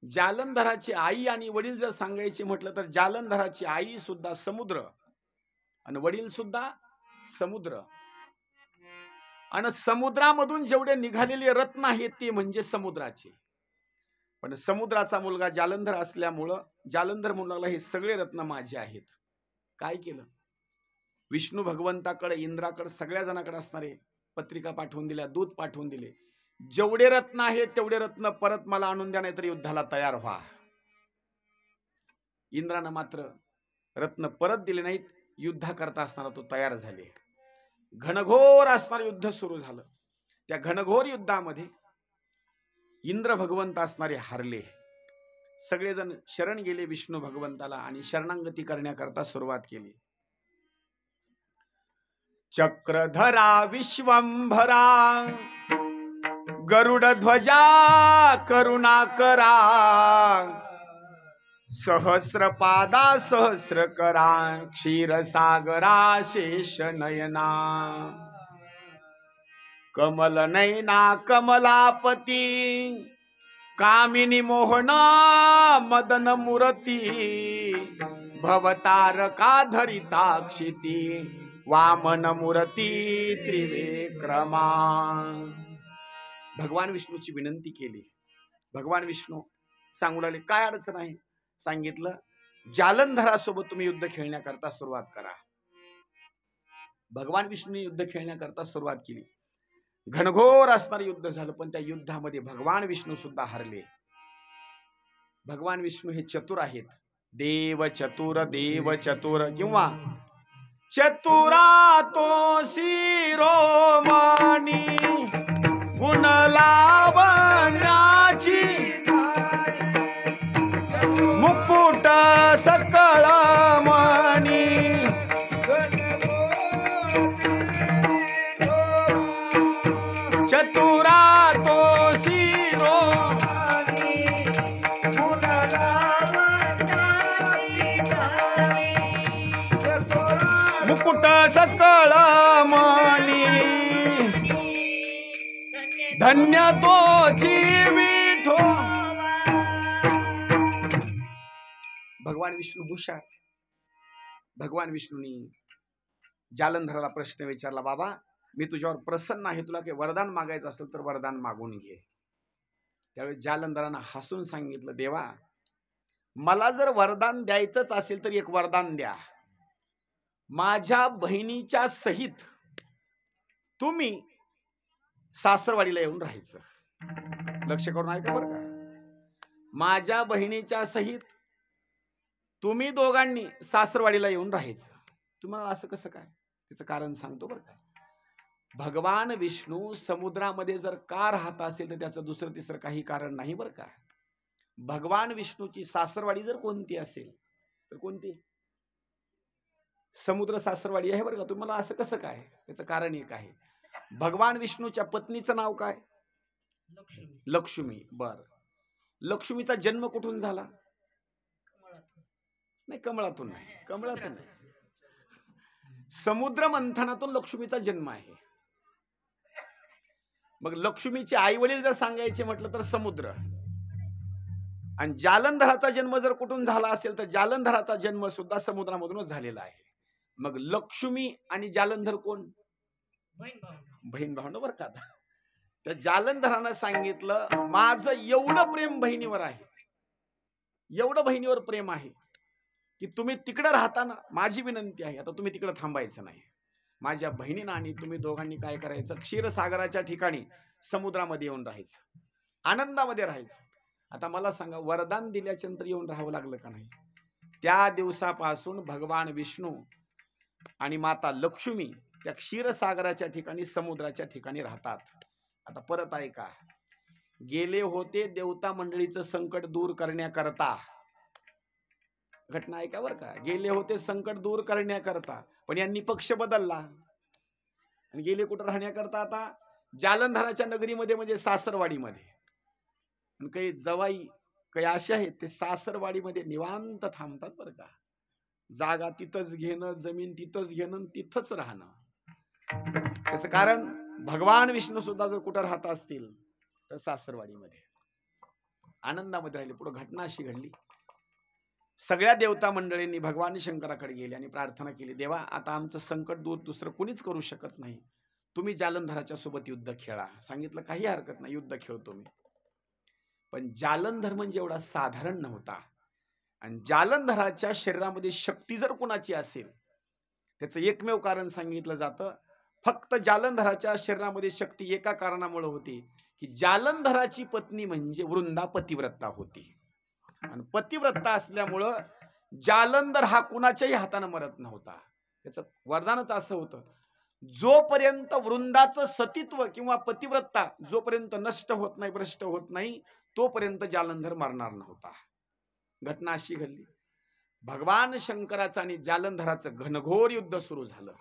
जालंधराची आई आणि वडील जर सांगायचे म्हटलं तर जालंधराची आई सुद्धा समुद्र आणि वडील सुद्धा समुद्र. आणि समुद्रामधून जेवढे निघालेले रत्न आहेत ते म्हणजे समुद्राचे. पण समुद्राचा मुलगा जालंधर असल्यामुळं जालंधर मुलाला हे सगळे रत्न माझे आहेत. काय केलं? विष्णू भगवंताकडे, इंद्राकडे, सगळ्या जणांकडे असणारे पत्रिका पाठवून दिल्या, दूत पाठवून दिले, जेवढे रत्न आहेत तेवढे रत्न परत मला आणून द्या, नाहीतर युद्धाला तयार व्हा. इंद्रानं मात्र रत्न परत दिले नाहीत. युद्ध करता असताना तो तयार झाले. घनघोर असणारं युद्ध सुरू झालं. त्या घनघोर युद्धामध्ये इंद्र भगवंत असणारे हारले. सगळेजण शरण गेले विष्णू भगवंताला आणि शरणागती करण्याकरता सुरुवात केली. चक्रधरा विश्वंभरा गरुड ध्वजा करुणाकरा सहस्रपादा सहस्रकरा क्षीरसागरा शेष नयना कमल नयना कमलापती कामिनी मोहना मदन मूर्ती भवतारका धरिताक्षिती वामन मूर्ती त्रिविक्रमा. भगवान विष्णूची विनंती केली. भगवान विष्णू सांगू लागले, काय अडचण आहे? सांगितलं, जालंधरासोबत तुम्ही युद्ध खेळण्याकरता सुरुवात करा. भगवान विष्णूने युद्ध खेळण्याकरता सुरुवात केली. घनघोर असणारं युद्ध झालं. पण त्या युद्धामध्ये भगवान विष्णू सुद्धा हरले. भगवान विष्णू हे चतुर आहेत. देव चतुर किंवा चतुरा तो शिरोमणी गुण लावण्याची मुकुट सकळ मणी चतुरा तो शिरोमणी गुण मुकुट सकळ मणी धन्य तो जीवितो. भगवान विष्णू हुशार. भगवान विष्णूनी जालंधराला प्रश्न विचारला, बाबा मी तुझ्यावर प्रसन्न आहे, तुला काही वरदान मागायचं असेल तर वरदान मागून घे. त्यावेळी जालंधरानं हसून सांगितलं, देवा मला जर वरदान द्यायचंच असेल तर एक वरदान द्या. माझ्या बहिणीच्या सहित तुम्ही सासरवाडीला येऊन राहायचं. लक्ष करून ऐका बरं का. माझ्या बहिणीच्या सहित तुम्ही दोघांनी सासरवाडीला येऊन राहायचं. तुम्हाला असं कसं काय? त्याचं कारण सांगतो बरं का. भगवान विष्णू समुद्रामध्ये जर का राहत असेल तर त्याचं दुसरं तिसरं काही कारण नाही बरं का. भगवान विष्णूची सासरवाडी जर कोणती असेल तर कोणती? समुद्र सासरवाडी आहे बरं का. तुम्हाला असं कसं काय? त्याचं कारण एक आहे. भगवान विष्णूच्या पत्नीचं नाव काय? लक्ष्मी. बर, लक्ष्मीचा जन्म कुठून झाला? नाही, कमळातून नाही. कमळातून नाही, समुद्र मंथनातून लक्ष्मीचा जन्म आहे. मग लक्ष्मीचे आई वडील जर सांगायचे म्हटलं तर समुद्र. आणि जालंधराचा जन्म जर कुठून झाला असेल तर जालंधराचा जन्म सुद्धा समुद्रामधूनच झालेला आहे. मग लक्ष्मी आणि जालंधर कोण? बहीण भाऊ बरं का. त्या जालंधरानं सांगितलं, माझं एवढं प्रेम बहिणीवर आहे, एवढं बहिणीवर प्रेम आहे की तुम्ही तिकडे राहताना माझी विनंती आहे, आता तुम्ही तिकडे थांबायचं नाही. माझ्या बहिणीनं आणि तुम्ही दोघांनी काय करायचं, क्षीरसागराच्या ठिकाणी समुद्रामध्ये येऊन राहायचं, आनंदामध्ये राहायचं. आता मला सांगा, वरदान दिल्याच्या नंतर येऊन राहावं लागलं का नाही? त्या दिवसापासून भगवान विष्णू आणि माता लक्ष्मी त्या क्षीरसागराच्या ठिकाणी समुद्राच्या ठिकाणी राहतात. आता परत ऐका, गेले होते देवता मंडळीचं संकट दूर करण्याकरता. घटना ऐका बरं का, गेले होते संकट दूर करण्याकरता, पण यांनी पक्ष बदलला आणि गेले कुठं राहण्याकरता? आता जालंधराच्या नगरीमध्ये, म्हणजे सासरवाडीमध्ये. आणि काही जवाई काही असे आहेत ते सासरवाडीमध्ये निवांत थांबतात बरं का. जागा तिथंच घेणं, जमीन तिथंच घेणं, तिथंच राहणं. त्याचं कारण भगवान विष्णू सुद्धा जर कुठं राहत असतील तर सासरवाडीमध्ये आनंदामध्ये राहिले. पुढे घटना अशी घडली, सगळ्या देवता मंडळींनी भगवान शंकराकडे गेले आणि प्रार्थना केली, देवा आता आमचं संकट दूर दुसरं कुणीच करू शकत नाही, तुम्ही जालंधराच्या सोबत युद्ध खेळा. सांगितलं काही हरकत नाही, युद्ध खेळतो मी. पण जालंधर म्हणजे एवढा साधारण नव्हता. आणि जालंधराच्या शरीरामध्ये शक्ती जर कुणाची असेल, त्याचं एकमेव कारण सांगितलं जातं, फक्त जालंधराच्या शरीरामध्ये शक्ती एका कारणामुळे होती की जालंधराची पत्नी म्हणजे वृंदा पतिव्रता होती. आणि पतिव्रता असल्यामुळं जालंधर हा कुणाच्याही हाताने मरत नव्हता. त्याचं वरदानच असं होतं, जोपर्यंत वृंदाचं सतीत्व किंवा पतिव्रता जोपर्यंत नष्ट होत नाही, भ्रष्ट होत नाही, तोपर्यंत जालंधर मरणार नव्हता. घटना अशी घडली, भगवान शंकराचं आणि जालंधराचं घनघोर युद्ध सुरू झालं.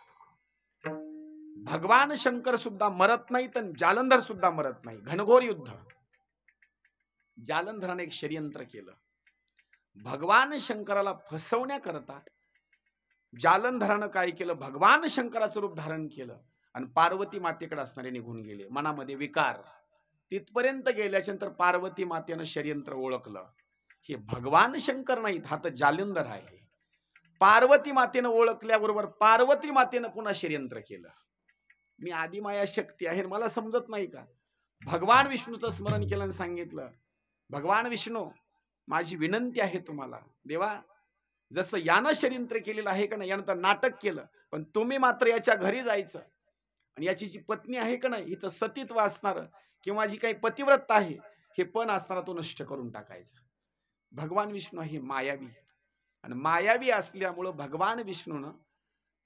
भगवान शंकर सुद्धा मरत नाही तर जालंधर सुद्धा मरत नाही. घनघोर युद्ध. जालंधराने एक षडयंत्र केलं. भगवान शंकराला फसवण्याकरता जालंधरानं काय केलं, भगवान शंकराचं रूप धारण केलं आणि पार्वती मातेकडे असणारे निघून गेले. मनामध्ये विकार. तिथपर्यंत गेल्याच्या नंतर पार्वती मातेनं षडयंत्र ओळखलं, हे भगवान शंकर नाहीत, हा तर जालंधर आहे. पार्वती मातेनं ओळखल्याबरोबर पार्वती मातेनं पुन्हा षडयंत्र केलं, मी आदिमाया शक्ती आहे, मला समजत नाही का? भगवान विष्णूचं स्मरण केलं आणि सांगितलं, भगवान विष्णू माझी विनंती आहे तुम्हाला, देवा जसं यानं षडयंत्र केलेलं आहे का नाही, यानंतर नाटक केलं, पण तुम्ही मात्र याच्या घरी जायचं आणि याची जी पत्नी आहे का नाही, हिचं सतीत्व असणार किंवा जी काही पतिव्रता आहे हे पण असणारा तो नष्ट करून टाकायचा. भगवान विष्णू हे मायावी आणि मायावी असल्यामुळं भगवान विष्णूनं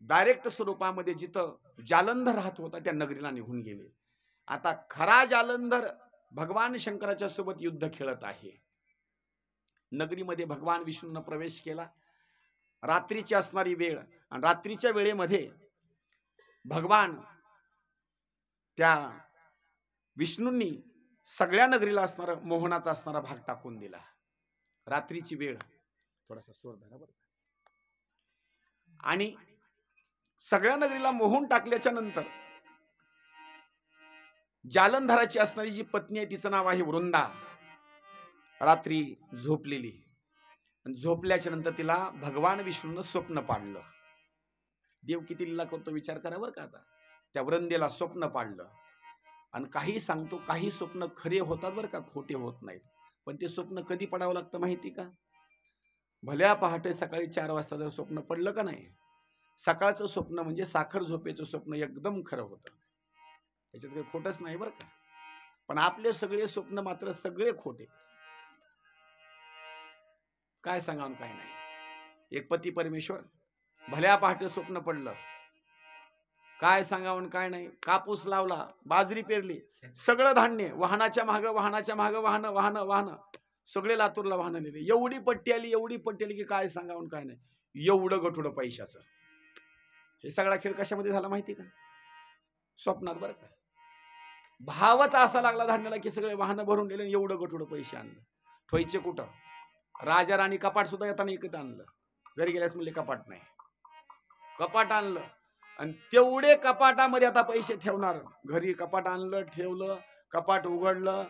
डायरेक्ट स्वरूपामध्ये जिथं जालंधर राहत होता त्या नगरीला निघून गेले. आता खरा जालंधर भगवान शंकराच्या सोबत युद्ध खेळत आहे. नगरीमध्ये भगवान विष्णूनं प्रवेश केला. रात्रीची असणारी वेळ आणि रात्रीच्या वेळेमध्ये भगवान त्या विष्णूंनी सगळ्या नगरीला असणारा मोहनाचा असणारा भाग टाकून दिला. रात्रीची वेळ, थोडासा स्वर धरा बरं. आणि सगळ्या नगरीला मोहून टाकल्याच्या नंतर जालंधराची असणारी जी पत्नी आहे तिचं नाव आहे वृंदा, रात्री झोपलेली. झोपल्याच्या नंतर तिला भगवान विष्णूनं स्वप्न पाडलं. देव किती लीला करतो विचार करा बरं का. आता त्या वृंदेला स्वप्न पाडलं आणि काही सांगतो, काही स्वप्न खरे होतात बरं का, खोटे होत नाहीत. पण ते स्वप्न कधी पडावं लागतं माहिती का? भल्या पहाटे सकाळी 4 वाजता जर स्वप्न पडलं का नाही, सकाळचं स्वप्न म्हणजे साखर झोपेचं स्वप्न एकदम खरं होतं, त्याच्यात काही खोटच नाही बरं का. पण आपले सगळे स्वप्न मात्र सगळे खोटे. काय सांगावं काय नाही. एक पती परमेश्वर भल्या पहाटे स्वप्न पडलं, काय सांगावं काय नाही. कापूस लावला, बाजरी पेरली, सगळं धान्य वाहनाच्या माग वाहनाच्या माग वाहन वाहन वाहन सगळे लातूरला वाहन नेले. एवढी पट्टी आली, एवढी पट्टी आली की काय सांगावं काय नाही. एवढं गठुडं पैशाचं. हे सगळा खेळ कशामध्ये झाला माहिती का? स्वप्नात बरं का. भावच असा लागला धान्याला की सगळे वाहन भरून गेले, एवढं गठुडं पैसे आणलं. ठोयचे कुठं? राजा राणी कपाट सुद्धा येताना इकडे आणलं. घरी गेल्यास म्हणले कपाट नाही, कपाट आणलं आणि तेवढे कपाटामध्ये आता पैसे ठेवणार. घरी कपाट आणलं, ठेवलं, कपाट उघडलं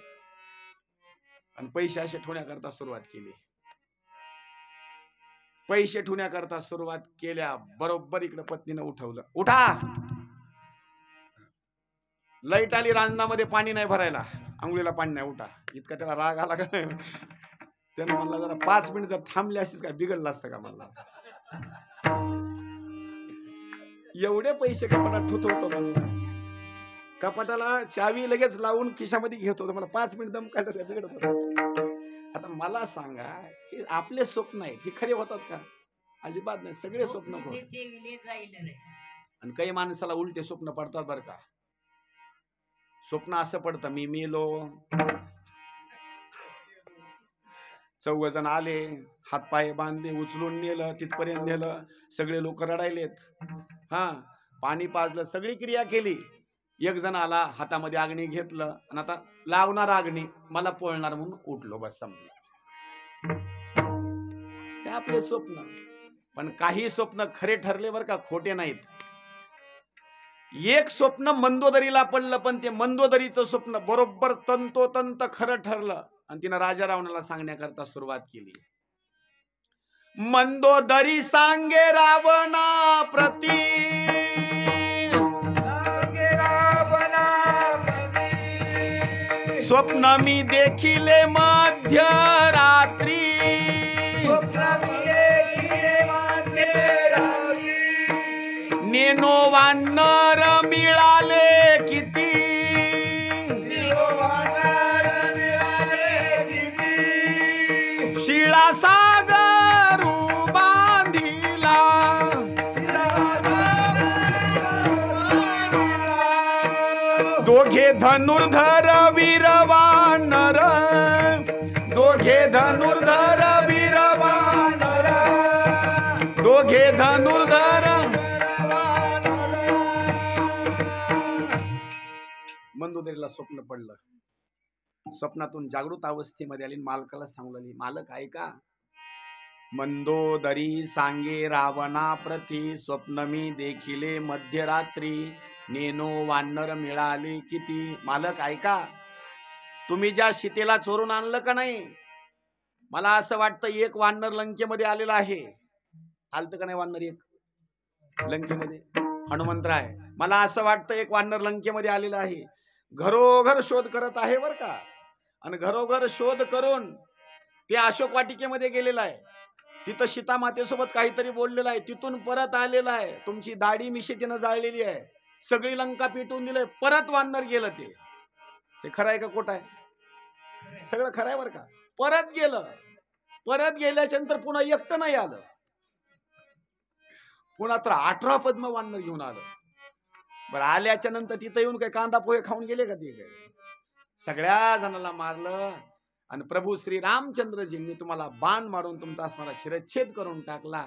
आणि पैसे असे ठेवण्याकरता सुरुवात केली. पैसे ठेवण्याकरता सुरुवात केल्या बरोबर इकडे पत्नीनं उठवलं, उठा, लाईट आली, रांजणामध्ये पाणी नाही भरायला, आंघोळीला पाणी नाही, उठा. इतका त्याला राग आला का त्यानं म्हणला जरा 5 मिनिट जर थांबले असतीस काय बिघडलं असतं का म्हणला. एवढे पैसे कपाटात ठेवतो म्हणला. कपाटाला चावी लगेच लावून खिशामध्ये घेत होतो. मला 5 मिनिट दम काढायचं बिघडत होता. आता मला सांगा, हे आपले स्वप्न आहेत, हे खरे होतात का? अजिबात नाही, सगळे स्वप्न जे होतात. जेविले जाईल रे. आणि काही माणसाला उलटे स्वप्न पडतात बरं का. स्वप्न असं पडतं, मी मेलो, 4 जण आले, हातपाय बांधले, उचलून नेलं, तिथपर्यंत नेलं, सगळे लोक रडायलेत, हा, पाणी पाजलं, सगळी क्रिया केली. एक जण आला, हातामध्ये अग्नी घेतलं, आणि आता लावणार अग्नी, मला पोळणार म्हणून उठलो, बस संपलं. ते आपले स्वप्न. पण काही स्वप्न खरे ठरले बरं का, खोटे नाहीत. एक स्वप्न मंदोदरीला पडलं, पण ते मंदोदरीचं स्वप्न बरोबर तंतोतंत खरं ठरलं, आणि तिनं राजा रावणाला सांगण्याकरता सुरुवात केली. मंदोदरी सांगे रावणा प्रती, स्वप्न मी देखिले मध्यरात्री, नेनो वानर मिळाले किती, शिळा सागरू बांधिला, दोघे धनुर्धर वीर वानर, दोघे धनुर्धर वीर वानर, दोघे धनुर्धर. मंदोदरीला स्वप्न पडलं. स्वप्नातून जागृत अवस्थेमध्ये आली, मालकाला सांगू लागली, मालक ऐका, मंदोदरी सांगे रावणा प्रती, स्वप्न मी देखिले मध्यरात्री, नेनो वानर मिळाले किती. मालक ऐका, तुम्ही ज्या सीतेला चोरून आणलं का नाही, मला असं वाटतं एक वानर लंकेमध्ये आलेला आहे. आलतं का नाही वानर एक लंकेमध्ये? हनुमंतराय, मला असं वाटतं एक वानर लंकेमध्ये आलेला आहे. घरोघर शोध करत आहे बर का, आणि घरोघर शोध करून ते अशोक वाटिकेमध्ये गेलेला आहे. तिथं सीता मातेसोबत काहीतरी बोललेलं आहे, तिथून परत आलेला आहे. तुमची दाढी मिशी तिनं जाळलेली आहे, सगळी लंका पिटून दिलंय, परत वानर गेलं. ते खरं आहे का खोटं आहे? सगळं खरं आहे बरं का. परत गेलं, परत गेल्याच्या नंतर पुन्हा एकटं नाही आलं, पुन्हा तर 18 पद्म वानर घेऊन आलं. बरं, आल्याच्या नंतर तिथं येऊन काय कांदा पोहे खाऊन गेले का? ते काय सगळ्या जणांना मारलं, आणि प्रभू श्री रामचंद्रजींनी तुम्हाला बाण मारून तुमचा असणारा शिरच्छेद करून टाकला,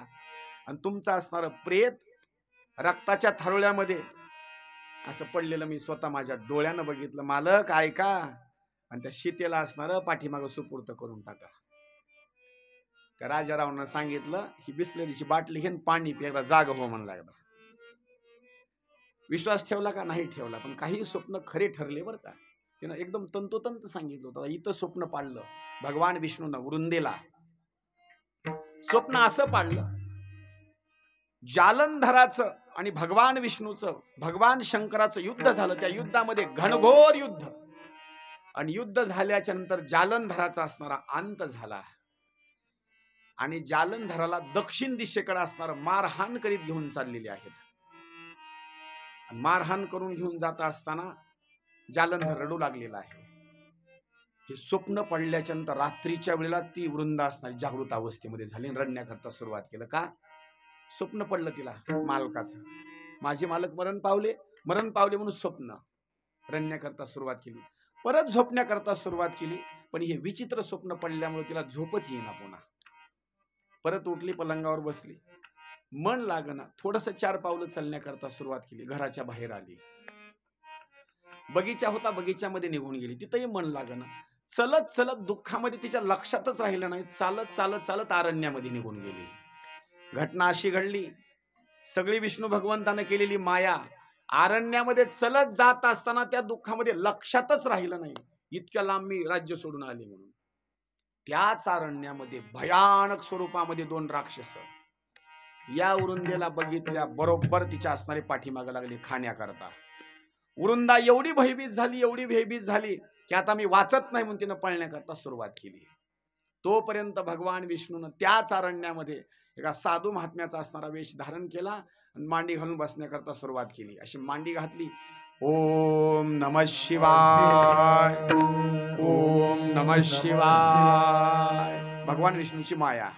आणि तुमचं असणारं प्रेत रक्ताच्या थारोळ्यामध्ये असं पडलेलं मी स्वतः माझ्या डोळ्यानं बघितलं. मालक ऐका, आणि त्या सीतेला असणारं पाठीमागं सुपूर्त करून टाका. त्या राजा रावणानं सांगितलं, ही बिस्लरीची बाटली घेऊन पाणी पी, एकदा जाग हो म्हणला. एकदा विश्वास ठेवला का? नाही ठेवला. पण काही स्वप्न खरे ठरले बरं का. तिनं एकदम तंतोतंत सांगितलं होतं. इथं स्वप्न पाडलं भगवान विष्णूनं वृंदेला. स्वप्न असं पाडलं, जालंधराचं आणि भगवान विष्णूचं, भगवान शंकराचं युद्ध झालं. त्या युद्धामध्ये घनघोर युद्ध, आणि युद्ध झाल्याच्या नंतर जालंधराचा असणारा अंत झाला, आणि जालंधराला दक्षिण दिशेकडे असणारं मारहाण करीत घेऊन चाललेले आहेत. आणि मारहाण करून घेऊन जात असताना जालंधर रडू लागलेला आहे. हे स्वप्न पडल्याच्या नंतर रात्रीच्या वेळेला ती वृंदा असणारी जागृत अवस्थेमध्ये झाली, रडण्याकरता सुरुवात केलं. का? स्वप्न पडलं तिला मालकाचं, माझे मालक मरण पावले म्हणून स्वप्न. रडण्याकरता सुरुवात केली, परत झोपण्याकरता सुरुवात केली. पण हे विचित्र स्वप्न पडल्यामुळे तिला झोपच येईना. पुन्हा परत उठली, पलंगावर बसली, मन लागना. थोडस 4 पावलं चालण्याकरता सुरुवात केली, घराच्या बाहेर आली. बगीचा होता, बगीच्यामध्ये निघून गेली, तिथंही मन लागना. चलत चलत दुःखामध्ये तिच्या लक्षातच राहिलं नाही, चालत चालत चालत अरण्यामध्ये निघून गेली. घटना अशी घडली, सगळी विष्णू भगवंतानं केलेली माया अरण्यामध्ये चलत जात असताना त्या दुःखामध्ये लक्षातच राहिलं नाही, इतक्या लांब मी राज्य सोडून आले म्हणून. त्याच अरण्यामध्ये भयानक स्वरूपामध्ये 2 राक्षस या वृंदेला बघितल्या बरोबर तिच्या असणारी पाठीमागे लागली खाण्याकरता. वृंदा एवढी भयभीत झाली की आता मी वाचत नाही म्हणून तिनं पळण्याकरता सुरुवात केली. तोपर्यंत भगवान विष्णूनं त्याच अरण्यामध्ये एका साधू महात्म्याचा असणारा वेश धारण केला आणि मांडी घालून बसण्याकरता सुरुवात केली. अशी मांडी घातली, ओम नमः शिवाय, ओम नमः शिवाय. भगवान विष्णूची माया.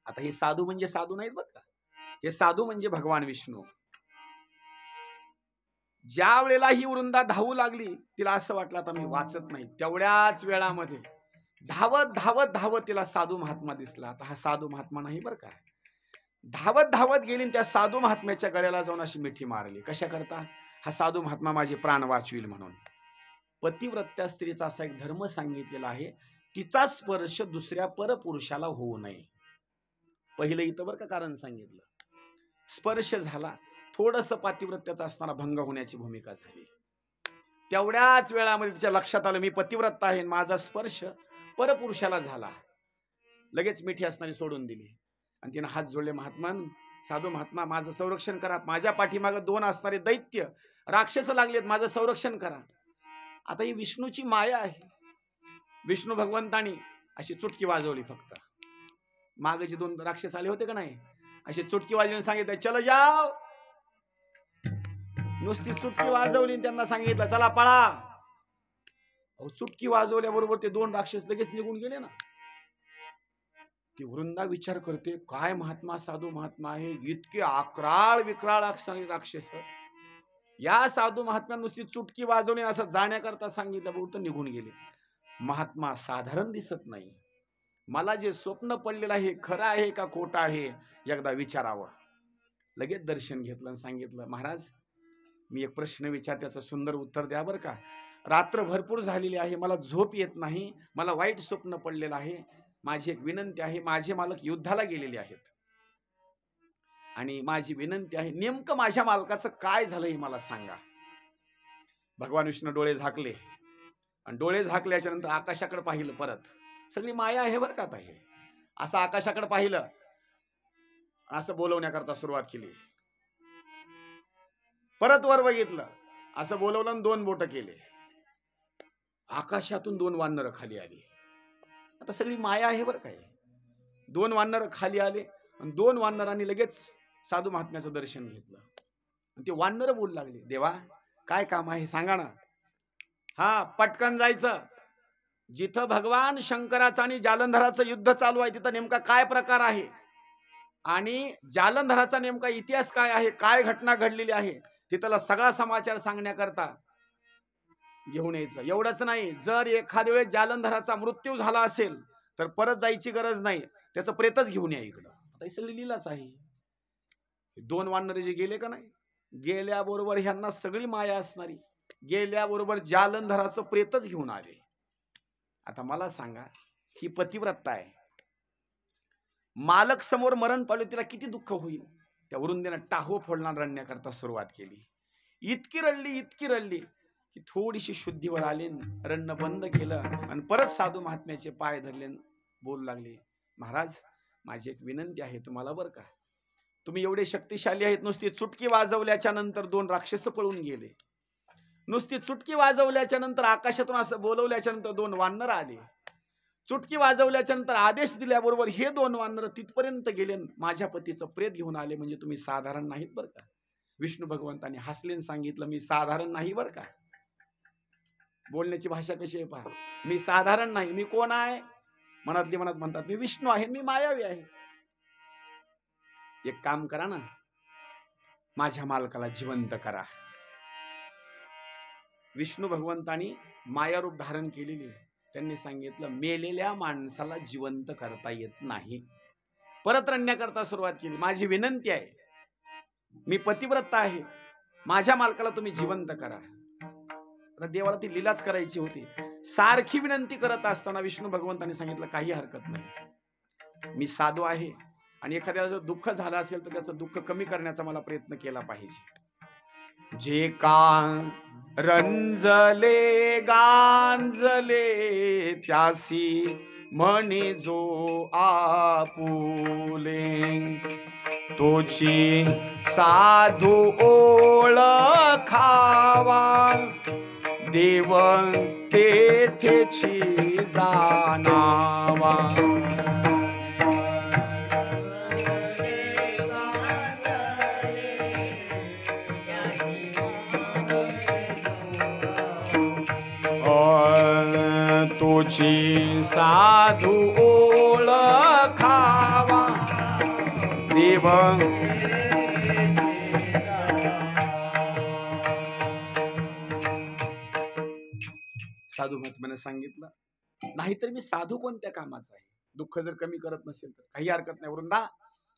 आता हे साधू म्हणजे साधू नाहीत बरं का, हे साधू म्हणजे भगवान विष्णू. ज्या वेळेला ही वृंदा धावू लागली, तिला असं वाटलं आता मी वाचत नाही. तेवढ्याच वेळामध्ये धावत धावत धावत तिला साधू महात्मा दिसला. आता हा साधू महात्मा नाही बरं का. धावत धावत गेली त्या साधू महात्म्याच्या गळ्याला जाऊन अशी मिठी मारली. कशा करता? हा साधू महात्मा माझे प्राण वाचविल म्हणून. पतिव्रत्या स्त्रीचा असा एक धर्म सांगितलेला आहे, तिचा स्पर्श दुसऱ्या परपुरुषाला होऊ नये. पहिलं इथं बरं का कारण सांगितलं. स्पर्श झाला, थोडस पातिव्रत्याचा असताना भंग होण्याची भूमिका झाली. तेवढ्याच वेळामध्ये तिच्या लक्षात आलं मी पतिव्रत आहे, माझा स्पर्श परपुरुषाला झाला. लगेच मिठी असणारी सोडून दिली आणि तिने हात जोडले. महात्मान, साधू महात्मा, माझं संरक्षण करा. माझ्या पाठीमागे 2 असणारे दैत्य राक्षस लागलेत, माझं संरक्षण करा. आता ही विष्णूची माया आहे. विष्णू भगवंतानी अशी चुटकी वाजवली. फक्त मागे जे 2 राक्षस आले होते का नाही, अशी चुटकी वाजवून सांगितलं चलो जाओ. नुसती चुटकी वाजवली, त्यांना सांगितलं चला पळा. चुटकी वाजवल्याबरोबर ते 2 राक्षस लगेच निघून गेले ना. ती वृंदा विचार करते, काय महात्मा, साधू महात्मा आहे, इतके अक्राळ विक्राळ असणारे राक्षस. या साधू महात्म्या नुसती चुटकी वाजवणे असं जाण्याकरता सांगितलं, बरोबर निघून गेले. महात्मा साधारण दिसत नाही, मला जे स्वप्न पडलेलं आहे खरं आहे का खोटं आहे एकदा विचारावं. लगेच दर्शन घेतलं आणि सांगितलं, महाराज मी एक प्रश्न विचार, त्याचं सुंदर उत्तर द्या बरं का. रात्र भरपूर झालेली आहे, मला झोप येत नाही, मला वाईट स्वप्न पडलेलं आहे. माझी एक विनंती आहे, माझे मालक युद्धाला गेलेले आहेत आणि माझी विनंती आहे, नेमकं माझ्या मालकाचं काय झालं हे मला सांगा. भगवान विष्णू डोळे झाकले आणि डोळे झाकल्याच्या नंतर आकाशाकडे पाहिलं. परत सगळी माया आहे बरं का. आता हे असं आकाशाकडे पाहिलं, असं बोलवण्याकरता सुरुवात केली. परत वर बघितलं, असं बोलवलं आणि 2 बोट केले. आकाशातून 2 वानरं खाली आली. आता सगळी माया आहे बरं काय. 2 वानरं खाली आले आणि 2 वानरांनी लगेच साधू महात्म्याचं दर्शन घेतलं. आणि ते वानर बोलू लागले, देवा काय काम आहे सांगा ना. हा पटकन जायचं, जिथं भगवान शंकराचं आणि जालंधराचं युद्ध चालू आहे तिथं नेमका काय प्रकार आहे आणि जालंधराचा नेमका इतिहास काय आहे, काय घटना घडलेली आहे, तिथला सगळा समाचार सांगण्याकरता घेऊन यायचं. एवढंच नाही, जर एखाद्या वेळेस जालंधराचा मृत्यू झाला असेल तर परत जायची गरज नाही, त्याचं प्रेतच घेऊन या इकडं. आता ही सगळी लीलाच आहे. 2 वानरे जे गेले का नाही, गेल्याबरोबर ह्यांना सगळी माया असणारी, गेल्याबरोबर जालंधराचं प्रेतच घेऊन आले. आता मला सांगा, ही पतिव्रता आहे, मालक समोर मरण पावले, तिला किती दुःख होईल. त्या वृंदेनं टाहो फोडणार रडण्याकरता सुरुवात केली. इतकी रडली की थोडीशी शुद्धीवर आली, रडणं बंद केलं आणि परत साधू महात्म्याचे पाय धरले, बोलू लागले, महाराज माझी एक विनंती आहे तुम्हाला बरं का. तुम्ही एवढे शक्तिशाली आहेत, नुसती चुटकी वाजवल्याच्या नंतर 2 राक्षस पळून गेले. नुसती चुटकी वाजवल्याच्या नंतर आकाशातून असं बोलवल्याच्या नंतर 2 वानर आले. चुटकी वाजवल्याच्या नंतर आदेश दिल्याबरोबर हे 2 वानर तिथपर्यंत गेले, माझ्या पतीचं प्रेत घेऊन आले. म्हणजे तुम्ही साधारण नाहीत बरं का. विष्णू भगवंतांनी हसलेन सांगितलं, मी साधारण नाही बरं का. बोलण्याची भाषा कशी आहे पहा, मी साधारण नाही. मी कोण आहे? मनातली मनात म्हणतात मी विष्णू आहे, मी मायावी आहे. एक काम करा ना, माझ्या मालकाला जिवंत करा. विष्णू भगवंतांनी माया रूप धारण केलेली. त्यांनी सांगितलं, मेलेल्या माणसाला जिवंत करता येत नाही. परत रडण्याकरता सुरुवात केली, माझी विनंती आहे, मी पतिव्रत आहे, माझ्या मालकाला तुम्ही जिवंत करा. आता देवाला ती लीलाच करायची होती. सारखी विनंती करत असताना विष्णू भगवंतांनी सांगितलं, काही हरकत नाही, मी साधू आहे आणि एखाद्याला जर दुःख झालं असेल तर त्याचं दुःख कमी करण्याचा मला प्रयत्न केला पाहिजे. जे का रंजले गांजले त्यासी म्हणे जो आपुले, तोची साधू ओळखावा, देव तेथेची जाणावा. तुझी साधू ओळखावा देव. साधू महात्म्याने सांगितलं, नाहीतर मी साधू कोणत्या कामाचा आहे? दुःख जर कमी करत नसेल तर काही हरकत नाही. वृंदा,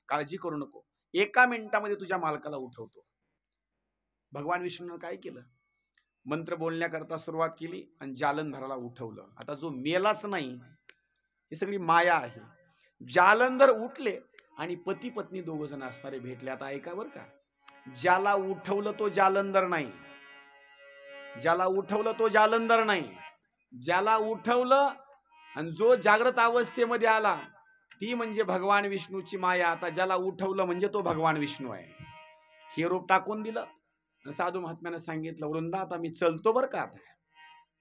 काळजी करू नको, 1 मिनिटामध्ये तुझ्या मालकाला उठवतो. भगवान विष्णूने काय केलं? मंत्र बोलण्याकरता सुरुवात केली आणि जालंधराला उठवलं. आता जो मेलाच नाही, ही सगळी माया आहे. जालंधर उठले आणि पती पत्नी 2 जण असणारे भेटले. आता ऐका बरं का, ज्याला उठवलं तो जालंधर नाही, ज्याला उठवलं तो जालंधर नाही, ज्याला उठवलं आणि जो जागृत अवस्थेमध्ये आला ती म्हणजे भगवान विष्णूची माया. आता ज्याला उठवलं म्हणजे तो भगवान विष्णू आहे. हे रूप टाकून दिलं. साधू महात्म्याने सांगितलं, वृंदा आता मी चलतो बरं का. आता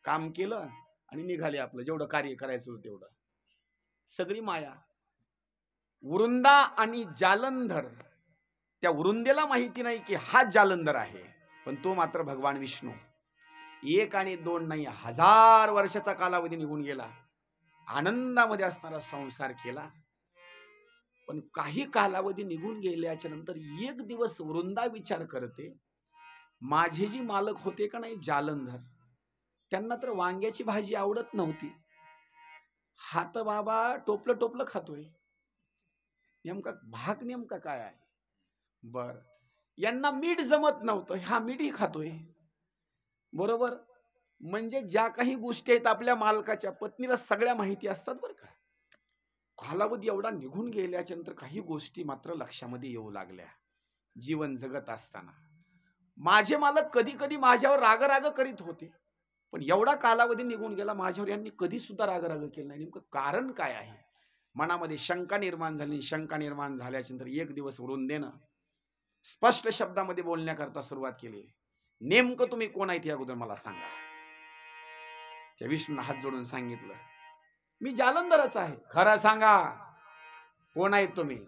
काम केलं आणि निघाले, आपलं जेवढं कार्य करायचं होतं तेवढं. सगळी माया. वृंदा आणि जालंधर, त्या वृंदेला माहिती नाही की हा जालंधर आहे, पण तो मात्र भगवान विष्णू. 1 आणि 2 नाही, 1000 वर्षाचा कालावधी निघून गेला. आनंदामध्ये असणारा संसार केला. पण काही कालावधी निघून गेल्याच्या नंतर एक दिवस वृंदा विचार करते, माझे जी मालक होते का नाही जालंधर, त्यांना तर वांग्याची भाजी आवडत नव्हती. हा तर बाबा टोपलं टोपलं खातोय. नेमका भाग नेमका काय आहे? बर, यांना मीठ जमत नव्हतं, हा मीठही खातोय. बरोबर. म्हणजे ज्या काही गोष्टी आहेत आपल्या मालकाच्या पत्नीला सगळ्या माहिती असतात बरं का. कालावधी एवढा निघून गेल्याच्या नंतर काही गोष्टी मात्र लक्षामध्ये येऊ लागल्या. जीवन जगत असताना माझे मालक कधी कधी माझ्यावर राग करीत होते, पण एवढा कालावधी निघून गेला माझ्यावर यांनी कधी सुद्धा राग केला नाही. नेमकं कारण काय आहे? मनामध्ये शंका निर्माण झाली. शंका निर्माण झाल्याच्या नंतर एक दिवस वृंदेनं स्पष्ट शब्दामध्ये बोलण्याकरता सुरुवात केली, नेमकं तुम्ही कोण आहेत या अगोदर मला सांगा. त्या विष्णूने हात जोडून सांगितलं, मी जालंधरच आहे. खरं सांगा कोण आहेत तुम्ही?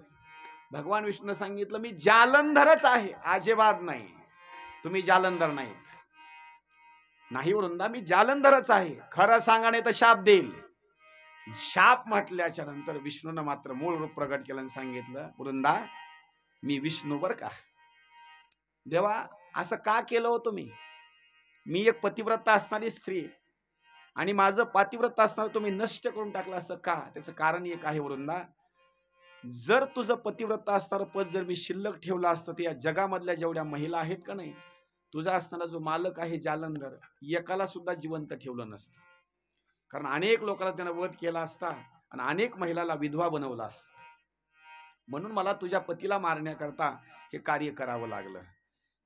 भगवान विष्णूने सांगितलं, मी जालंधरच आहे. अजिबात नाही, तुम्ही जालंधर नाहीत. नाही वृंदा, मी जालंधरच आहे. खरं सांगा नाही तर शाप देईल. शाप म्हटल्याच्या नंतर विष्णूने मात्र मूळ रूप प्रगट केलं आणि सांगितलं, वृंदा मी विष्णू बर का. देवा असं का केलं हो तुम्ही? मी एक पतिव्रता असणारी स्त्री आणि माझं पातिव्रत असणार तुम्ही नष्ट करून टाकलं, असं का? त्याचं कारण एक आहे वृंदा, जर तुझं पतिव्रता असणारं पद जर मी शिल्लक ठेवलं असतं तर या जगामधल्या जेवढ्या महिला आहेत का नाही, तुझा असणारा जो मालक आहे जालंधर, एकाला सुद्धा जिवंत ठेवलं नसतं. कारण अनेक लोकांना त्यानं वध केला असता आणि अनेक महिलाला विधवा बनवला असता. म्हणून मला तुझ्या पतीला मारण्याकरता हे कार्य करावं लागलं.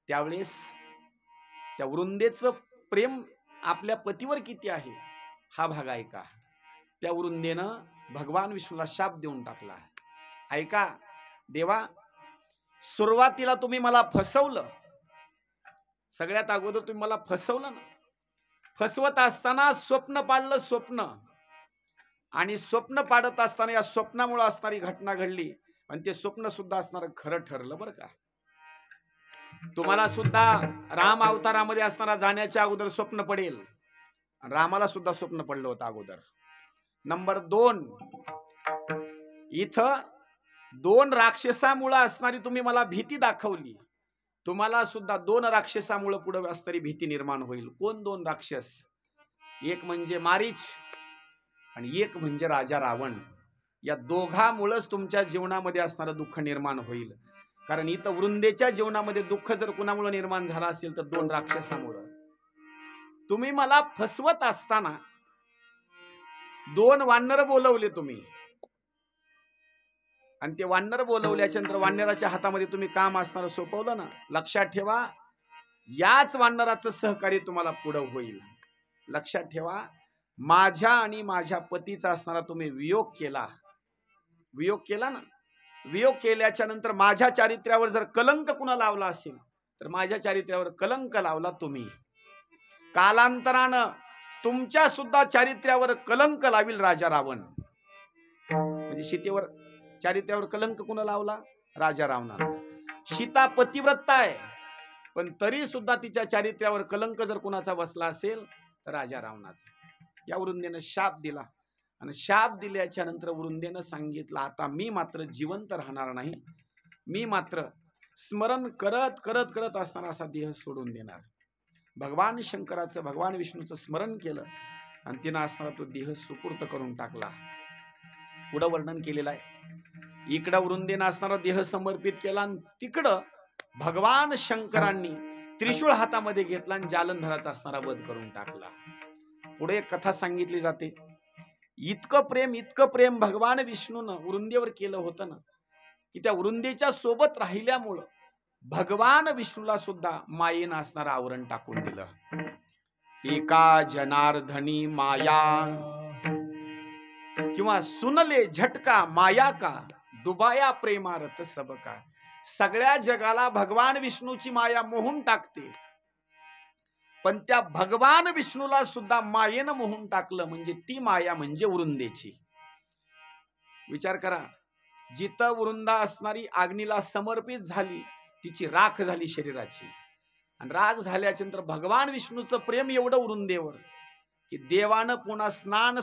त्यावेळेस त्या वृंदेचं प्रेम आपल्या पतीवर किती आहे हा भाग ऐका. त्या वृंदेनं भगवान विष्णूला शाप देऊन टाकला. ऐका देवा, सुरुवातीला तुम्ही मला फसवलं, सगळ्यात अगोदर तुम्ही मला फसवलं ना. फसवत असताना स्वप्न पाडलं, स्वप्न, आणि स्वप्न पाडत असताना या स्वप्नामुळे असणारी घटना घडली आणि ते स्वप्न सुद्धा असणार खरं ठरलं बरं का. तुम्हाला सुद्धा राम अवतारामध्ये असणारा जाण्याच्या अगोदर स्वप्न पडेल. रामाला सुद्धा स्वप्न पडलं होतं अगोदर. नंबर 2, इथं 2 राक्षसामुळे असणारी तुम्ही मला भीती दाखवली. तुम्हाला सुद्धा 2 राक्षसामुळे पुढे असणारी भीती निर्माण होईल. कोण 2 राक्षस? एक म्हणजे मारीच आणि एक म्हणजे राजा रावण. या दोघांमुळेच तुमच्या जीवनामध्ये असणारं दुःख निर्माण होईल. कारण इथं वृंदेच्या जीवनामध्ये दुःख जर कुणामुळे निर्माण झाला असेल तर 2 राक्षसामुळे. तुम्ही मला फसवत असताना 2 वानर बोलवले तुम्ही आणि ते वानर बोलवल्याच्या नंतर वानराच्या हातामध्ये तुम्ही काम असणारं सोपवलं ना. लक्षात ठेवा, याच वानराचं सहकार्य तुम्हाला पुढं होईल. लक्षात ठेवा, माझ्या आणि माझ्या पतीचा असणारा तुम्ही वियोग केला. वियोग केला ना. वियोग केल्याच्या नंतर माझ्या चारित्र्यावर जर कलंक कुणा लावला असेल तर माझ्या चारित्र्यावर कलंक लावला तुम्ही. कालांतरानं तुमच्या सुद्धा चारित्र्यावर कलंक लावील राजा रावण. म्हणजे सीतेवर चारित्र्यावर कलंक कुणा लावला? राजा रावणाला. सीता पतिव्रता आहे पण तरी सुद्धा तिच्या चारित्र्यावर कलंक जर कुणाचा बसला असेल तर राजा रावणाचा. या वृंदेनं शाप दिला आणि शाप दिल्याच्या नंतर वृंदेनं सांगितलं, आता मी मात्र जिवंत राहणार नाही, मी मात्र स्मरण करत करत करत असताना असा देह सोडून देणार. भगवान शंकराचं भगवान विष्णूचं स्मरण केलं आणि तिनं असताना तो देह सुपूर्त करून टाकला. पुढं वर्णन केलेलं आहे. इकडं वृंदेनं असणारा देह समर्पित केला आणि तिकडं भगवान शंकरांनी त्रिशूळ हातामध्ये घेतला आणि जालंधराचा असणारा वध करून टाकला. पुढे एक कथा सांगितली जाते. इतकं प्रेम भगवान विष्णूनं वृंदेवर केलं होतं ना, की त्या वृंदेच्या सोबत राहिल्यामुळं भगवान विष्णूला सुद्धा मायेनं असणारं आवरण टाकून दिलं. एका जनार्दनी माया किंवा सुनले झटका माया का, डुबाया प्रेमारत सबका. सगळ्या जगाला भगवान विष्णूची माया मोहून टाकते, पण त्या भगवान विष्णूला सुद्धा मायेनं मोहून टाकलं. म्हणजे ती माया म्हणजे वृंदेची. विचार करा, जिथं वृंदा असणारी अग्नीला समर्पित झाली, तिची राख झाली शरीराची, आणि राख झाल्याच्या नंतर भगवान विष्णूचं प्रेम एवढं वृंदेवर की देवानं पुन्हा स्नान